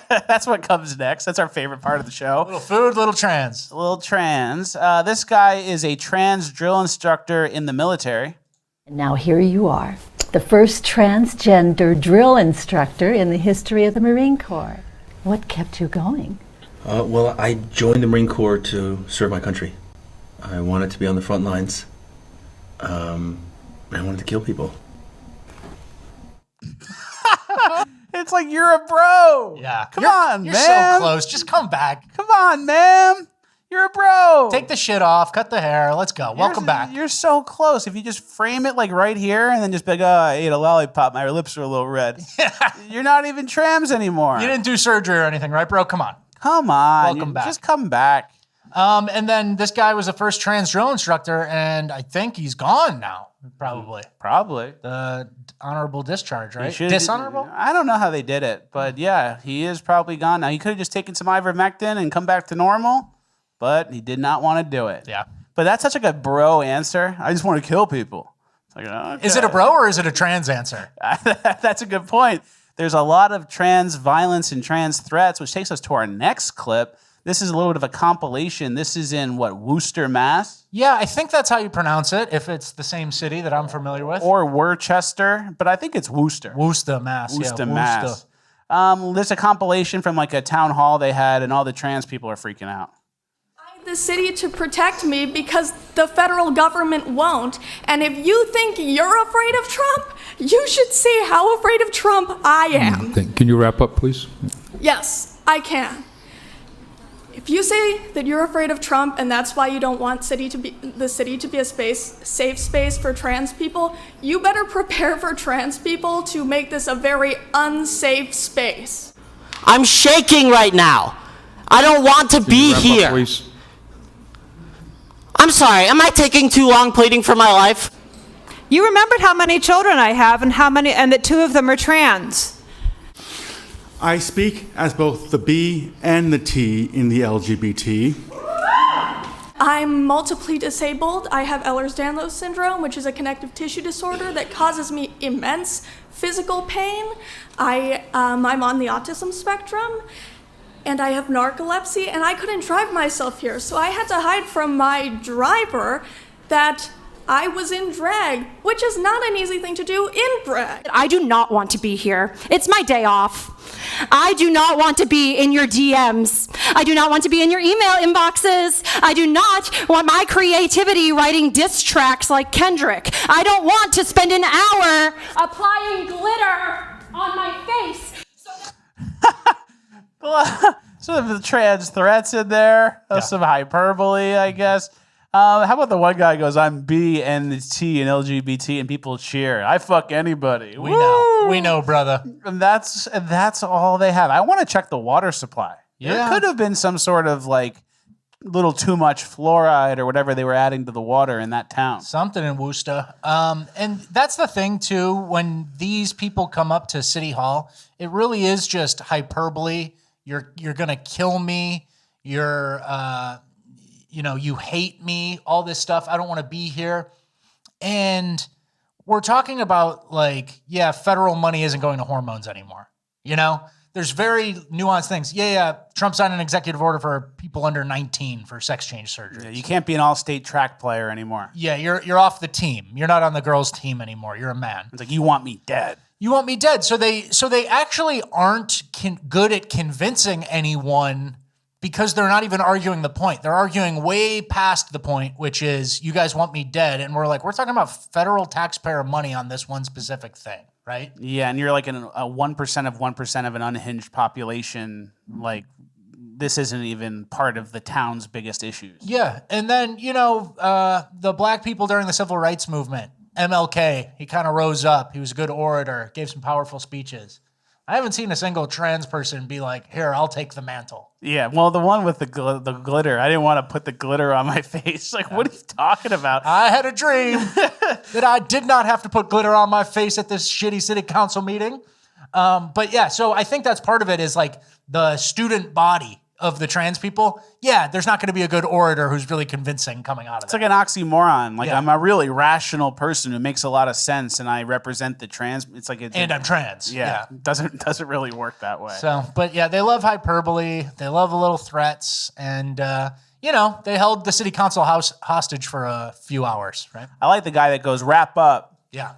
That's what comes next. That's our favorite part of the show. Little food, little trans. Little trans. This guy is a trans drill instructor in the military. Now here you are, the first transgender drill instructor in the history of the Marine Corps. What kept you going? Well, I joined the Marine Corps to serve my country. I wanted to be on the front lines. I wanted to kill people. It's like, you're a bro. Yeah. Come on, you're man. so close. Just come back. Come on, man. You're a bro. Take the shit off. Cut the hair. Let's go. Welcome back. You're so close. If you just frame it like right here and then just be like, oh, I ate a lollipop. My lips are a little red. You're not even trans anymore. You didn't do surgery or anything, right, bro? Come on. Come on. Welcome back. Just come back. And then this guy was the first trans drill instructor, and I think he's gone now, probably. Probably. The honorable discharge, right? He Dishonorable? I don't know how they did it, but yeah, he is probably gone now. He could have just taken some ivermectin and come back to normal, but he did not want to do it. Yeah. But that's such like a bro answer. I just want to kill people. It's like, okay. Is it a bro or is it a trans answer? That's a good point. There's a lot of trans violence and trans threats, which takes us to our next clip. This is a little bit of a compilation. This is in, Worcester, Mass? Yeah, I think that's how you pronounce it, if it's the same city that I'm familiar with. Or Worcester, but I think it's Worcester. Worcester, Mass. Worcester, Mass. There's a compilation from like a town hall they had, and all the trans people are freaking out. The city to protect me because the federal government won't. And if you think you're afraid of Trump, you should see how afraid of Trump I am. Can you wrap up, please? Yes, I can. If you say that you're afraid of Trump and that's why you don't want the city to be a safe space for trans people, you better prepare for trans people to make this a very unsafe space. I'm shaking right now. I don't want to be here. Please. I'm sorry, am I taking too long pleading for my life? You remembered how many children I have and that 2 of them are trans. I speak as both the B and the T in the LGBT. I'm multiply disabled. I have Ehlers-Danlos syndrome, which is a connective tissue disorder that causes me immense physical pain. I'm on the autism spectrum, and I have narcolepsy, and I couldn't drive myself here, so I had to hide from my driver that I was in drag, which is not an easy thing to do in drag. I do not want to be here. It's my day off. I do not want to be in your DMs. I do not want to be in your email inboxes. I do not want my creativity writing diss tracks like Kendrick. I don't want to spend an hour applying glitter on my face. Some of the trans threats in there. Some hyperbole, I guess. How about the one guy goes, I'm B and the T and LGBT, and people cheer. I fuck anybody. We know, brother. And that's all they have. I want to check the water supply. Yeah. There could have been some sort of like little too much fluoride or whatever they were adding to the water in that town. Something in Worcester. And that's the thing too, when these people come up to City Hall, it really is just hyperbole. You're gonna kill me. You hate me, all this stuff. I don't want to be here. And we're talking about federal money isn't going to hormones anymore. There's very nuanced things. Trump signed an executive order for people under 19 for sex change surgery. Yeah, you can't be an all-state track player anymore. Yeah, you're off the team. You're not on the girls' team anymore. You're a man. It's like, you want me dead. You want me dead. So they actually aren't good at convincing anyone because they're not even arguing the point. They're arguing way past the point, which is, you guys want me dead. And we're talking about federal taxpayer money on this one specific thing, right? Yeah, and you're like a 1% of 1% of an unhinged population. Like, this isn't even part of the town's biggest issues. Yeah, and then, the black people during the civil rights movement, MLK, he kind of rose up. He was a good orator, gave some powerful speeches. I haven't seen a single trans person be like, here, I'll take the mantle. Yeah, well, the one with the glitter, I didn't want to put the glitter on my face. Like, what are you talking about? I had a dream that I did not have to put glitter on my face at this shitty city council meeting. But yeah, so I think that's part of it is like the student body of the trans people, there's not going to be a good orator who's really convincing coming out of it. It's like an oxymoron. Like I'm a really rational person who makes a lot of sense, and I represent the trans. It's like and I'm trans. Yeah, doesn't really work that way. So, but they love hyperbole. They love a little threats, and they held the city council house hostage for a few hours. Right. I like the guy that goes wrap up. Yeah.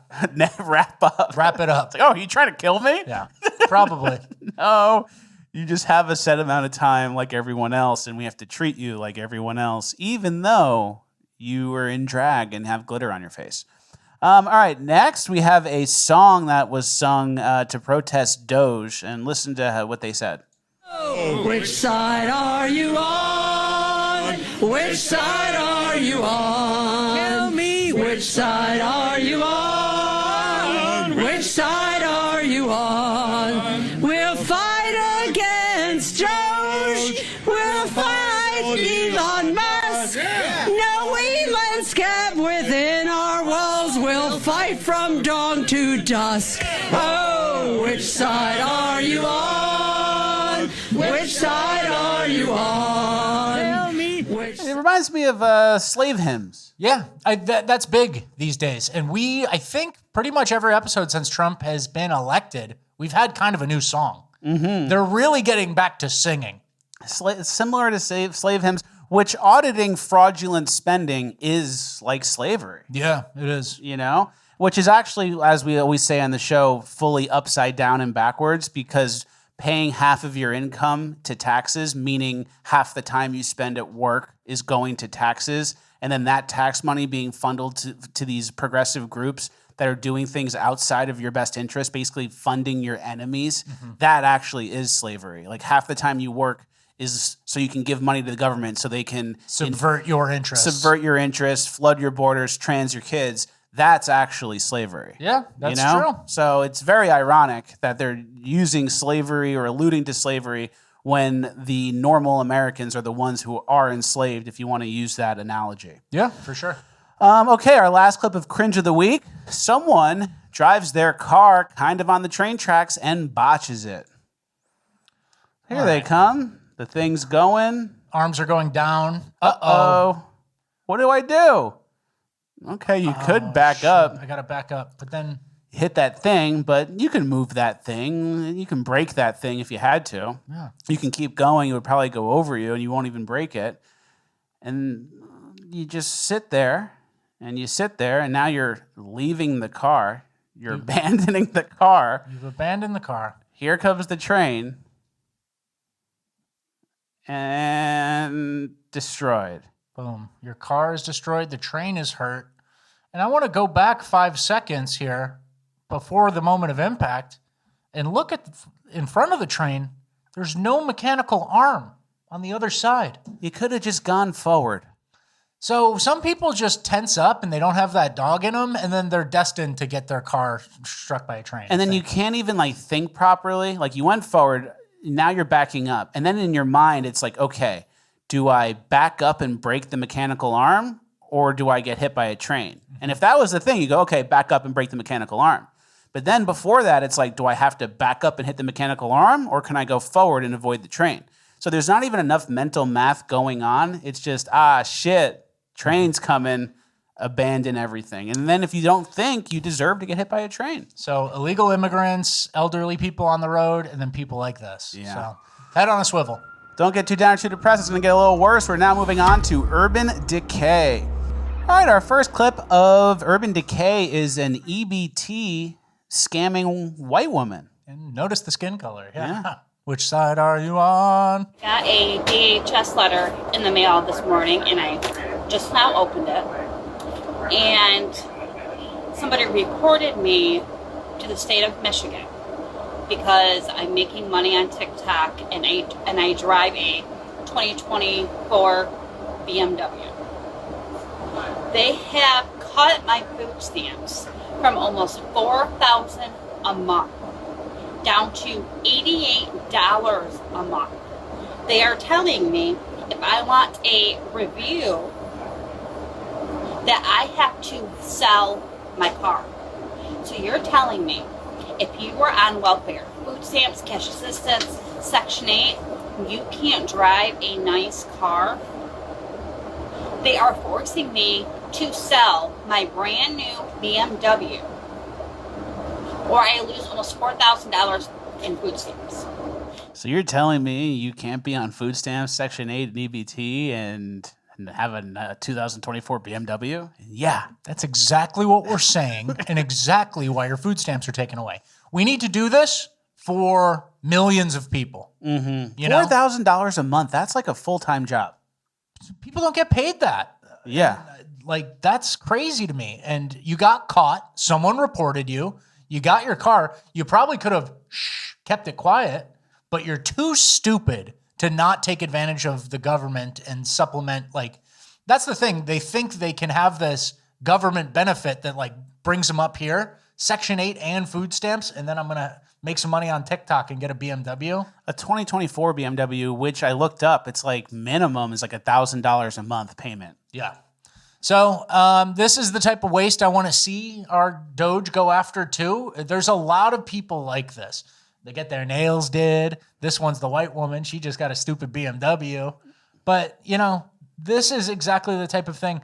Wrap up. Wrap it up. It's like, oh, you trying to kill me? Yeah. Probably. No. You just have a set amount of time like everyone else, and we have to treat you like everyone else, even though you are in drag and have glitter on your face. All right, next we have a song that was sung to protest DOGE, and listen to what they said. Oh, which side are you on? Which side are you on? Tell me, which side are you on? Which side are you on? We'll fight against DOGE. We'll fight Elon Musk. No Elon scab within our walls. We'll fight from dawn to dusk. Oh, which side are you on? Which side are you on? Tell me which. It reminds me of slave hymns. Yeah, that's big these days. And I think pretty much every episode since Trump has been elected, we've had kind of a new song. Mm-hmm. They're really getting back to singing. Similar to slave hymns, which auditing fraudulent spending is like slavery. Yeah, it is. Which is actually, as we always say on the show, fully upside down and backwards, because paying half of your income to taxes, meaning half the time you spend at work is going to taxes, and then that tax money being funneled to these progressive groups that are doing things outside of your best interest, basically funding your enemies, that actually is slavery. Like half the time you work is so you can give money to the government so they can subvert your interests, flood your borders, trans your kids. That's actually slavery. Yeah, that's true. So it's very ironic that they're using slavery or alluding to slavery when the normal Americans are the ones who are enslaved, if you want to use that analogy. Yeah, for sure. Okay, our last clip of Cringe of the Week. Someone drives their car kind of on the train tracks and botches it. Here they come. The thing's going. Arms are going down. Uh-oh. What do I do? Okay, you could back up. I got to back up, but then hit that thing, but you can move that thing. You can break that thing if you had to. Yeah. You can keep going. It would probably go over you, and you won't even break it. And you just sit there. And you sit there, and now you're leaving the car. You're abandoning the car. You've abandoned the car. Here comes the train. And destroyed. Boom. Your car is destroyed. The train is hurt. And I want to go back 5 seconds here before the moment of impact and look at in front of the train. There's no mechanical arm on the other side. You could have just gone forward. So some people just tense up and they don't have that dog in them, and then they're destined to get their car struck by a train. And then you can't even think properly. Like you went forward, now you're backing up. And then in your mind, it's like, okay, do I back up and break the mechanical arm, or do I get hit by a train? Mm-hmm. And if that was the thing, you go, okay, back up and break the mechanical arm. But then before that, it's like, do I have to back up and hit the mechanical arm, or can I go forward and avoid the train? So there's not even enough mental math going on. It's just, shit. Train's coming, abandon everything. And then if you don't think, you deserve to get hit by a train. So illegal immigrants, elderly people on the road, and then people like this. Yeah. So head on a swivel. Don't get too down or too depressed. It's going to get a little worse. We're now moving on to Urban Decay. All right, our first clip of Urban Decay is an EBT scamming white woman. And notice the skin color. Yeah. Which side are you on? Got a DHS letter in the mail this morning, and I just now opened it. And somebody reported me to the state of Michigan because I'm making money on TikTok, and I drive a 2024 BMW. They have cut my food stamps from almost $4,000 a month down to $88 a month. They are telling me if I want a review that I have to sell my car. So you're telling me if you were on welfare, food stamps, cash assistance, Section 8, you can't drive a nice car, they are forcing me to sell my brand new BMW, or I lose almost $4,000 in food stamps. So you're telling me you can't be on food stamps, Section 8 and EBT and have a 2024 BMW? Yeah. That's exactly what we're saying and exactly why your food stamps are taken away. We need to do this for millions of people. Mm-hmm. You know? $4,000 a month. That's like a full-time job. People don't get paid that. Yeah. Like, that's crazy to me. And you got caught. Someone reported you. You got your car. You probably could have kept it quiet, but you're too stupid to not take advantage of the government and supplement. Like, that's the thing. They think they can have this government benefit that, like, brings them up here, Section 8 and food stamps, and then I'm going to make some money on TikTok and get a BMW. A 2024 BMW, which I looked up, it's like minimum is like $1,000 a month payment. Yeah. So this is the type of waste I want to see our DOGE go after too. There's a lot of people like this. They get their nails did. This one's the white woman. She just got a stupid BMW. But, you know, this is exactly the type of thing.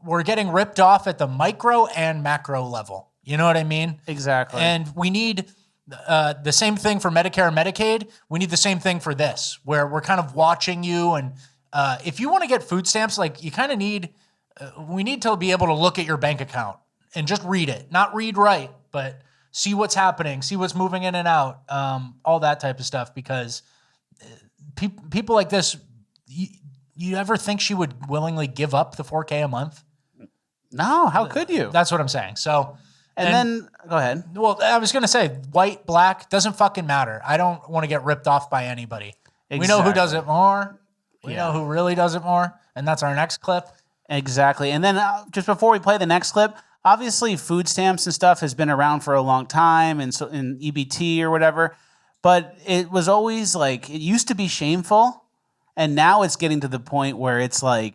We're getting ripped off at the micro and macro level. You know what I mean? Exactly. And we need the same thing for Medicare and Medicaid. We need the same thing for this, where we're kind of watching you. And if you want to get food stamps, like, you kind of need... we need to be able to look at your bank account and just read it. Not read right, but see what's happening, see what's moving in and out, all that type of stuff. Because people like this, you ever think she would willingly give up the $4K a month? No, how could you? That's what I'm saying. So, and then, go ahead. Well, I was going to say, white, black, doesn't fucking matter. I don't want to get ripped off by anybody. Exactly. We know who does it more. We know who really does it more. And that's our next clip. Exactly. And then just before we play the next clip, obviously food stamps and stuff has been around for a long time, and so in EBT or whatever, but it was always like, it used to be shameful, and now it's getting to the point where it's like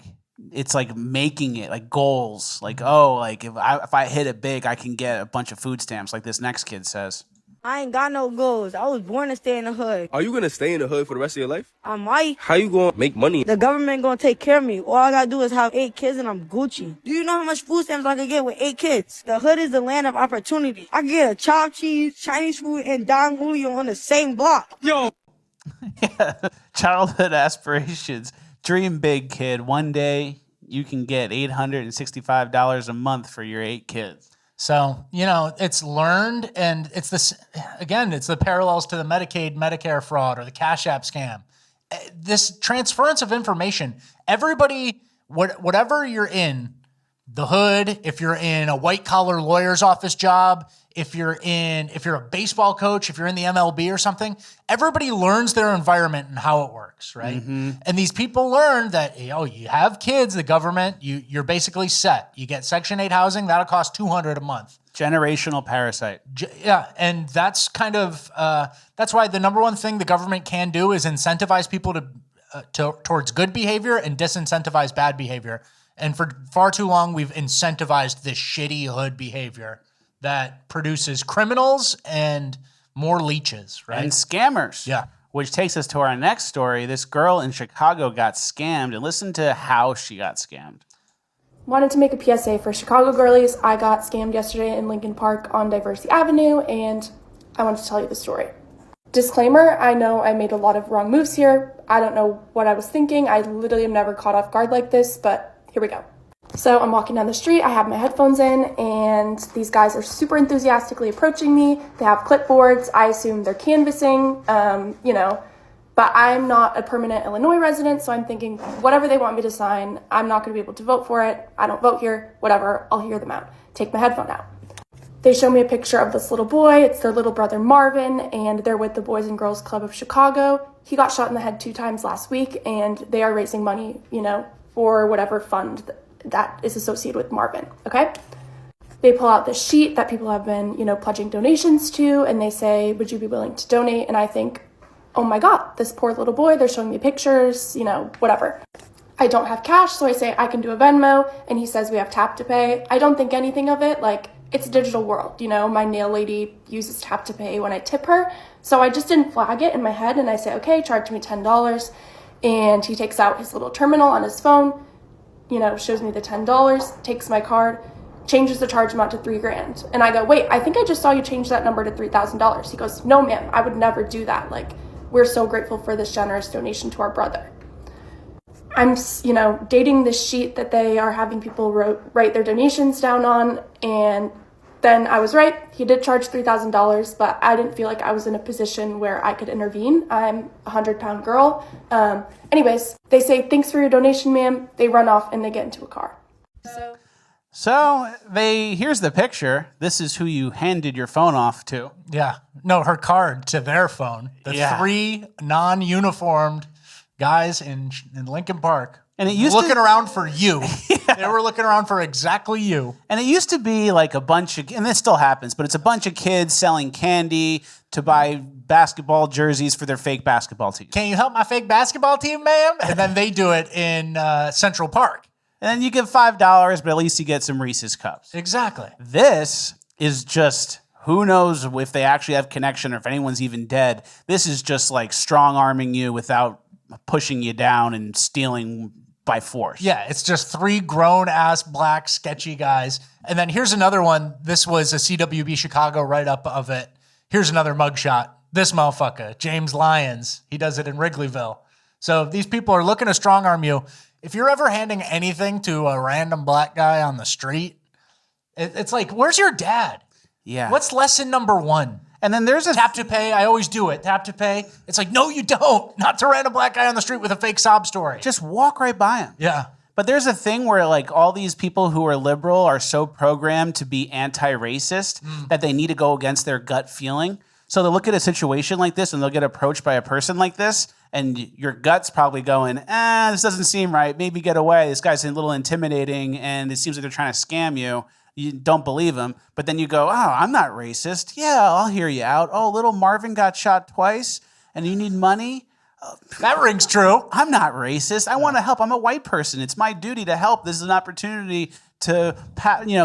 making it like goals, like, oh, like if I hit it big, I can get a bunch of food stamps, like this next kid says. I ain't got no goals. I was born to stay in the hood. Are you gonna stay in the hood for the rest of your life? I might. How you gonna make money? The government gonna take care of me. All I gotta do is have 8 kids and I'm Gucci. Do you know how much food stamps I could get with 8 kids? The hood is the land of opportunity. I could get a chopped cheese, Chinese food, and Don Julio on the same block. Yo! Yeah. Childhood aspirations. Dream big, kid. One day you can get $865 a month for your 8 kids. So, you know, it's learned, and it's this, again, it's the parallels to the Medicaid, Medicare fraud or the Cash App scam. This transference of information, everybody, whatever you're in, the hood, if you're in a white collar lawyer's office job, if you're a baseball coach, if you're in the MLB or something, everybody learns their environment and how it works, right? Mm-hmm. And these people learn that, you know, you have kids, the government, you're basically set. You get Section 8 housing, that'll cost $200 a month. Generational parasite. Yeah, and that's kind of, that's why the number one thing the government can do is incentivize people towards good behavior and disincentivize bad behavior. And for far too long, we've incentivized this shitty hood behavior that produces criminals and more leeches, right? And scammers. Yeah. Which takes us to our next story. This girl in Chicago got scammed, and listen to how she got scammed. Wanted to make a PSA for Chicago girlies. I got scammed yesterday in Lincoln Park on Diversity Avenue, and I wanted to tell you the story. Disclaimer, I know I made a lot of wrong moves here. I don't know what I was thinking. I literally am never caught off guard like this, but here we go. So I'm walking down the street, I have my headphones in, and these guys are super enthusiastically approaching me. They have clipboards. I assume they're canvassing, but I'm not a permanent Illinois resident, so I'm thinking whatever they want me to sign, I'm not going to be able to vote for it. I don't vote here, whatever, I'll hear them out. Take my headphone out. They show me a picture of this little boy. It's their little brother Marvin, and they're with the Boys and Girls Club of Chicago. He got shot in the head 2 times last week, and they are raising money, for whatever fund that is associated with Marvin, okay? They pull out this sheet that people have been, pledging donations to, and they say, would you be willing to donate? And I think, oh my God, this poor little boy, they're showing me pictures, whatever. I don't have cash, so I say I can do a Venmo, and he says we have tap to pay. I don't think anything of it, it's a digital world. You know, my nail lady uses tap to pay when I tip her. So I just didn't flag it in my head, and I say, okay, charge me $10. And he takes out his little terminal on his phone, you know, shows me the $10, takes my card, changes the charge amount to $3,000. And I go, wait, I think I just saw you change that number to $3,000. He goes, no, ma'am, I would never do that. Like, we're so grateful for this generous donation to our brother. I'm, you know, dating this sheet that they are having people write their donations down on. And then I was right. He did charge $3,000, but I didn't feel like I was in a position where I could intervene. I'm a 100-pound girl. Anyways, they say, thanks for your donation, ma'am. They run off and they get into a car. So here's the picture. This is who you handed your phone off to. Yeah. No, her card to their phone. The 3 non-uniformed guys in Lincoln Park. And it used looking around for you. Yeah. They were looking around for exactly you. And it used to be like a bunch of, and this still happens, but it's a bunch of kids selling candy to buy basketball jerseys for their fake basketball team. Can you help my fake basketball team, ma'am? And then they do it in Central Park. And then you give $5, but at least you get some Reese's Cups. Exactly. This is just, who knows if they actually have connection or if anyone's even dead. This is just like strong-arming you without pushing you down and stealing by force. Yeah, it's just 3 grown-ass black sketchy guys. And then here's another one. This was a CWB Chicago write-up of it. Here's another mugshot. This motherfucker, James Lyons. He does it in Wrigleyville. So these people are looking to strong-arm you. If you're ever handing anything to a random black guy on the street, it's like, where's your dad? Yeah. What's lesson number 1? And then there's a tap to pay. I always do it. Tap to pay. It's like, no, you don't. Not to a random black guy on the street with a fake sob story. Just walk right by him. Yeah. But there's a thing where like all these people who are liberal are so programmed to be anti-racist that they need to go against their gut feeling. So they'll look at a situation like this and they'll get approached by a person like this. And your gut's probably going, this doesn't seem right. Maybe get away. This guy's a little intimidating and it seems like they're trying to scam you. You don't believe him. But then you go, I'm not racist. Yeah, I'll hear you out. Oh, little Marvin got shot twice and you need money? That rings true. I'm not racist. I want to help. I'm a white person. It's my duty to help. This is an opportunity to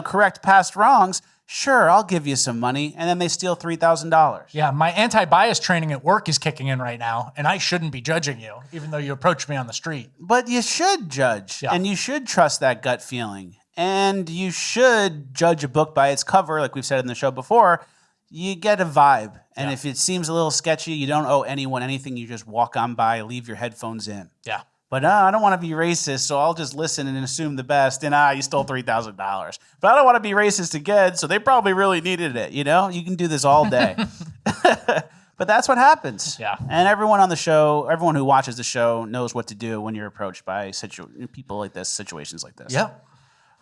correct past wrongs. Sure, I'll give you some money. And then they steal $3,000. Yeah, my anti-bias training at work is kicking in right now, and I shouldn't be judging you, even though you approached me on the street. But you should judge, and you should trust that gut feeling. And you should judge a book by its cover, like we've said in the show before. You get a vibe. And if it seems a little sketchy, you don't owe anyone anything. You just walk on by, leave your headphones in. Yeah. But I don't want to be racist, so I'll just listen and assume the best. And you stole $3,000. But I don't want to be racist again, so they probably really needed it. You know, you can do this all day. But that's what happens. Yeah. And everyone on the show, everyone who watches the show knows what to do when you're approached by people like this, situations like this. Yeah.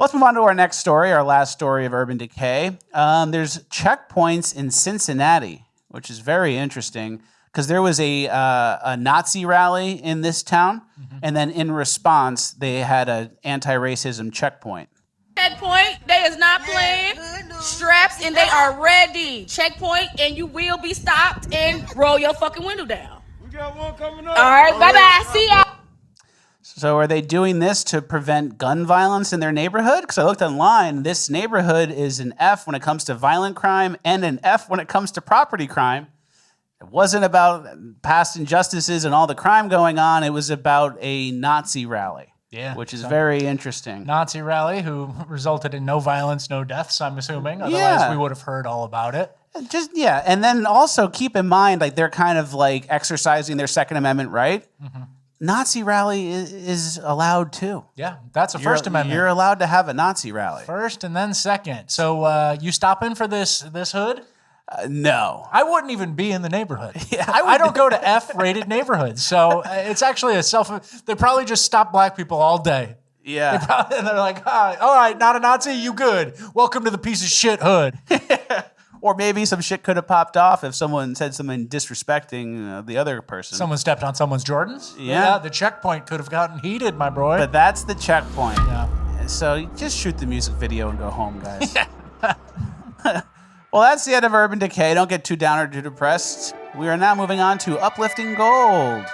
Let's move on to our next story, our last story of Urban Decay. There's checkpoints in Cincinnati, which is very interesting. Because there was a Nazi rally in this town, and then in response, they had an anti-racism checkpoint. Checkpoint, they is not playing. Straps, and they are ready. Checkpoint, and you will be stopped and roll your fucking window down. We got one coming up. All right, bye-bye. See ya. So are they doing this to prevent gun violence in their neighborhood? Because I looked online, this neighborhood is an F when it comes to violent crime and an F when it comes to property crime. It wasn't about past injustices and all the crime going on. It was about a Nazi rally, which is very interesting. Nazi rally who resulted in no violence, no deaths, I'm assuming. Otherwise, we would have heard all about it. And then also keep in mind, like they're kind of like exercising their Second Amendment right. Mm-hmm. Nazi rally is allowed too. Yeah, that's a First Amendment. You're allowed to have a Nazi rally. First and then second. So you stopping for this hood? No. I wouldn't even be in the neighborhood. Yeah, I don't go to F-rated neighborhoods. So it's actually they probably just stop black people all day. Yeah. And they're like, all right, not a Nazi, you good. Welcome to the piece of shit hood. Or maybe some shit could have popped off if someone said something disrespecting the other person. Someone stepped on someone's Jordans? Yeah. The checkpoint could have gotten heated, my boy. But that's the checkpoint. Yeah. So just shoot the music video and go home, guys. Well, that's the end of Urban Decay. Don't get too down or too depressed. We are now moving on to Uplifting Gold.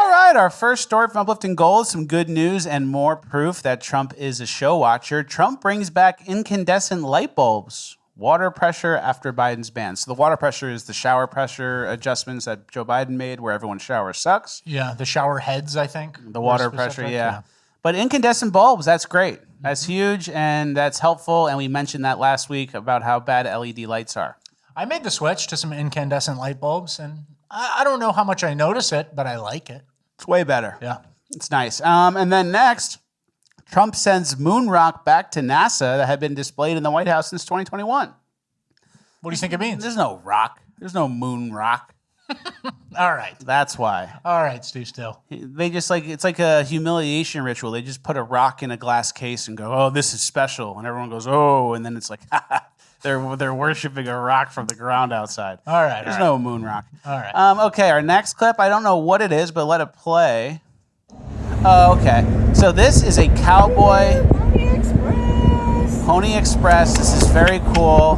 All right, our first story from Uplifting Gold, some good news and more proof that Trump is a show watcher. Trump brings back incandescent light bulbs. Water pressure after Biden's ban. So the water pressure is the shower pressure adjustments that Joe Biden made where everyone's shower sucks. Yeah, the shower heads, I think. The water pressure, yeah. But incandescent bulbs, that's great. That's huge and that's helpful. And we mentioned that last week about how bad LED lights are. I made the switch to some incandescent light bulbs, and I don't know how much I notice it, but I like it. It's way better. Yeah. It's nice. And then next, Trump sends moon rock back to NASA that had been displayed in the White House since 2021. What do you think it means? There's no rock. There's no moon rock. All right. That's why. All right, Steve Still. They just it's like a humiliation ritual. They just put a rock in a glass case and go, oh, this is special. And everyone goes, oh, and then it's like, they're worshiping a rock from the ground outside. All right. There's no moon rock. All right. Okay, our next clip, I don't know what it is, but let it play. Oh, okay. So this is a cowboy Pony Express. This is very cool.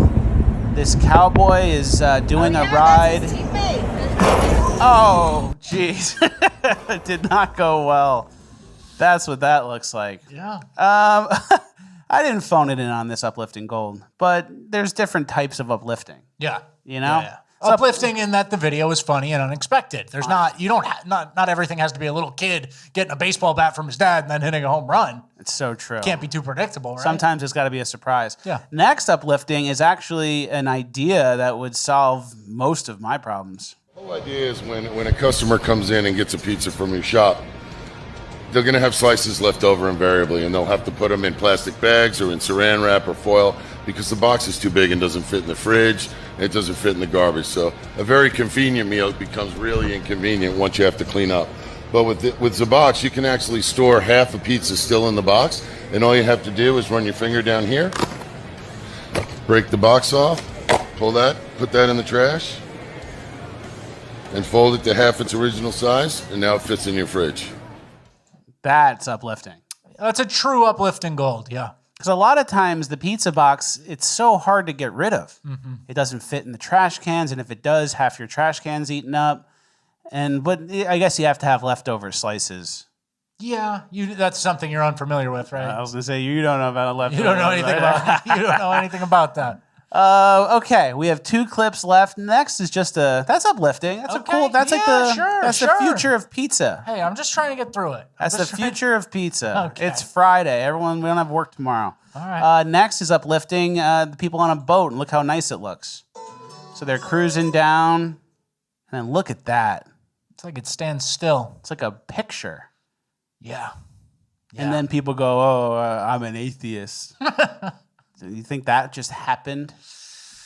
This cowboy is doing a ride. Oh, jeez. It did not go well. That's what that looks like. Yeah. I didn't phone it in on this Uplifting Gold, but there's different types of uplifting. Yeah. You know? Yeah. Uplifting in that the video is funny and unexpected. There's not everything has to be a little kid getting a baseball bat from his dad and then hitting a home run. It's so true. Can't be too predictable, right? Sometimes it's got to be a surprise. Yeah. Next uplifting is actually an idea that would solve most of my problems. The whole idea is when a customer comes in and gets a pizza from your shop, they're going to have slices left over invariably, and they'll have to put them in plastic bags or in saran wrap or foil because the box is too big and doesn't fit in the fridge, and it doesn't fit in the garbage. So a very convenient meal becomes really inconvenient once you have to clean up. But with the box, you can actually store half a pizza still in the box, and all you have to do is run your finger down here, break the box off, pull that, put that in the trash, and fold it to half its original size, and now it fits in your fridge. That's uplifting. That's a true Uplifting Gold, yeah. Because a lot of times the pizza box, it's so hard to get rid of. Mm-hmm. It doesn't fit in the trash cans, and if it does, half your trash can's eaten up. But I guess you have to have leftover slices. Yeah, that's something you're unfamiliar with, right? I was going to say, you don't know about leftovers. You don't know anything about you don't know anything about that. Okay, we have 2 clips left. Next is just that's uplifting. That's a cool. That's the future of pizza. Hey, I'm just trying to get through it. That's the future of pizza. Okay. It's Friday. Everyone, we don't have work tomorrow. All right. Next is uplifting the people on a boat, and look how nice it looks. So they're cruising down, and then look at that. It's like it stands still. It's like a picture. Yeah. And then people go, "Oh, I'm an atheist." You think that just happened?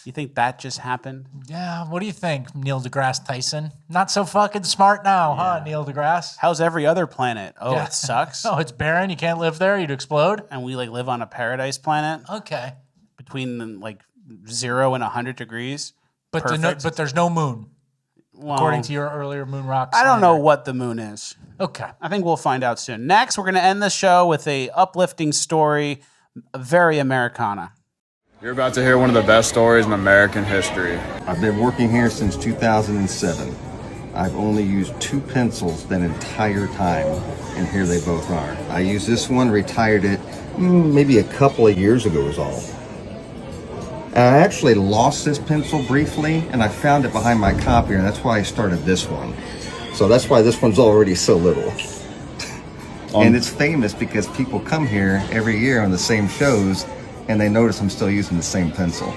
You think that just happened? Yeah, what do you think, Neil deGrasse Tyson? Not so fucking smart now, huh, Neil deGrasse? How's every other planet? Oh, it sucks. Oh, it's barren. You can't live there. You'd explode. And we live on a paradise planet. Okay. Between 0 and 100 degrees. But there's no moon, according to your earlier moon rock. I don't know what the moon is. Okay. I think we'll find out soon. Next, we're going to end the show with a uplifting story, very Americana. You're about to hear one of the best stories in American history. I've been working here since 2007. I've only used 2 pencils that entire time, and here they both are. I used this one, retired it maybe a couple of years ago is all. And I actually lost this pencil briefly, and I found it behind my copier, and that's why I started this one. So that's why this one's already so little. And it's famous because people come here every year on the same shows, and they notice I'm still using the same pencil.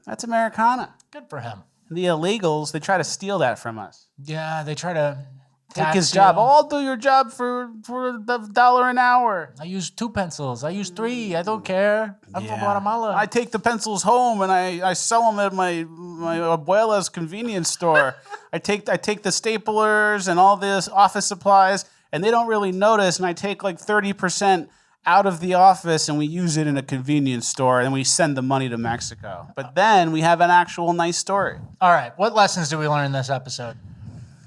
That's Americana. Good for him. The illegals, they try to steal that from us. Yeah, they try to take his job. Oh, I'll do your job for $1 an hour. I use 2 pencils. I use 3. I don't care. I'm from Guatemala. I take the pencils home and I sell them at my abuela's convenience store. I take the staplers and all this office supplies, and they don't really notice, and I take 30% out of the office and we use it in a convenience store, and we send the money to Mexico. But then we have an actual nice story. All right, what lessons did we learn in this episode?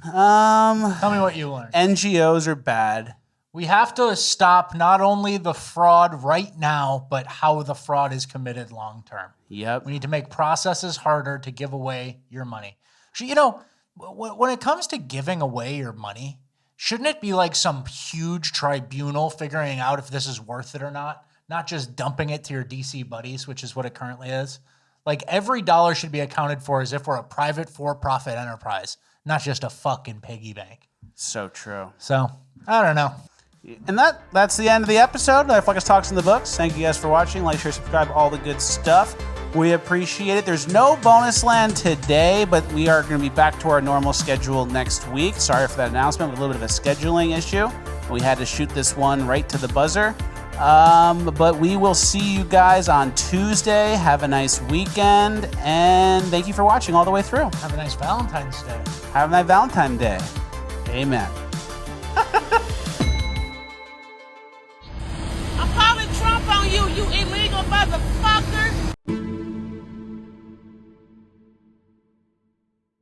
Tell me what you learned. NGOs are bad. We have to stop not only the fraud right now, but how the fraud is committed long term. Yep. We need to make processes harder to give away your money. So, when it comes to giving away your money, shouldn't it be like some huge tribunal figuring out if this is worth it or not? Not just dumping it to your DC buddies, which is what it currently is. Like, every dollar should be accounted for as if we're a private for-profit enterprise, not just a fucking piggy bank. So true. So, I don't know. And that's the end of the episode. Fuckus Talks in the Books. Thank you guys for watching. Like, share, subscribe, all the good stuff. We appreciate it. There's no bonus land today, but we are going to be back to our normal schedule next week. Sorry for that announcement. With a little bit of a scheduling issue. We had to shoot this one right to the buzzer. But we will see you guys on Tuesday. Have a nice weekend, and thank you for watching all the way through. Have a nice Valentine's Day. Have a nice Valentine's Day. Amen. I'm calling Trump on you, you illegal motherfucker.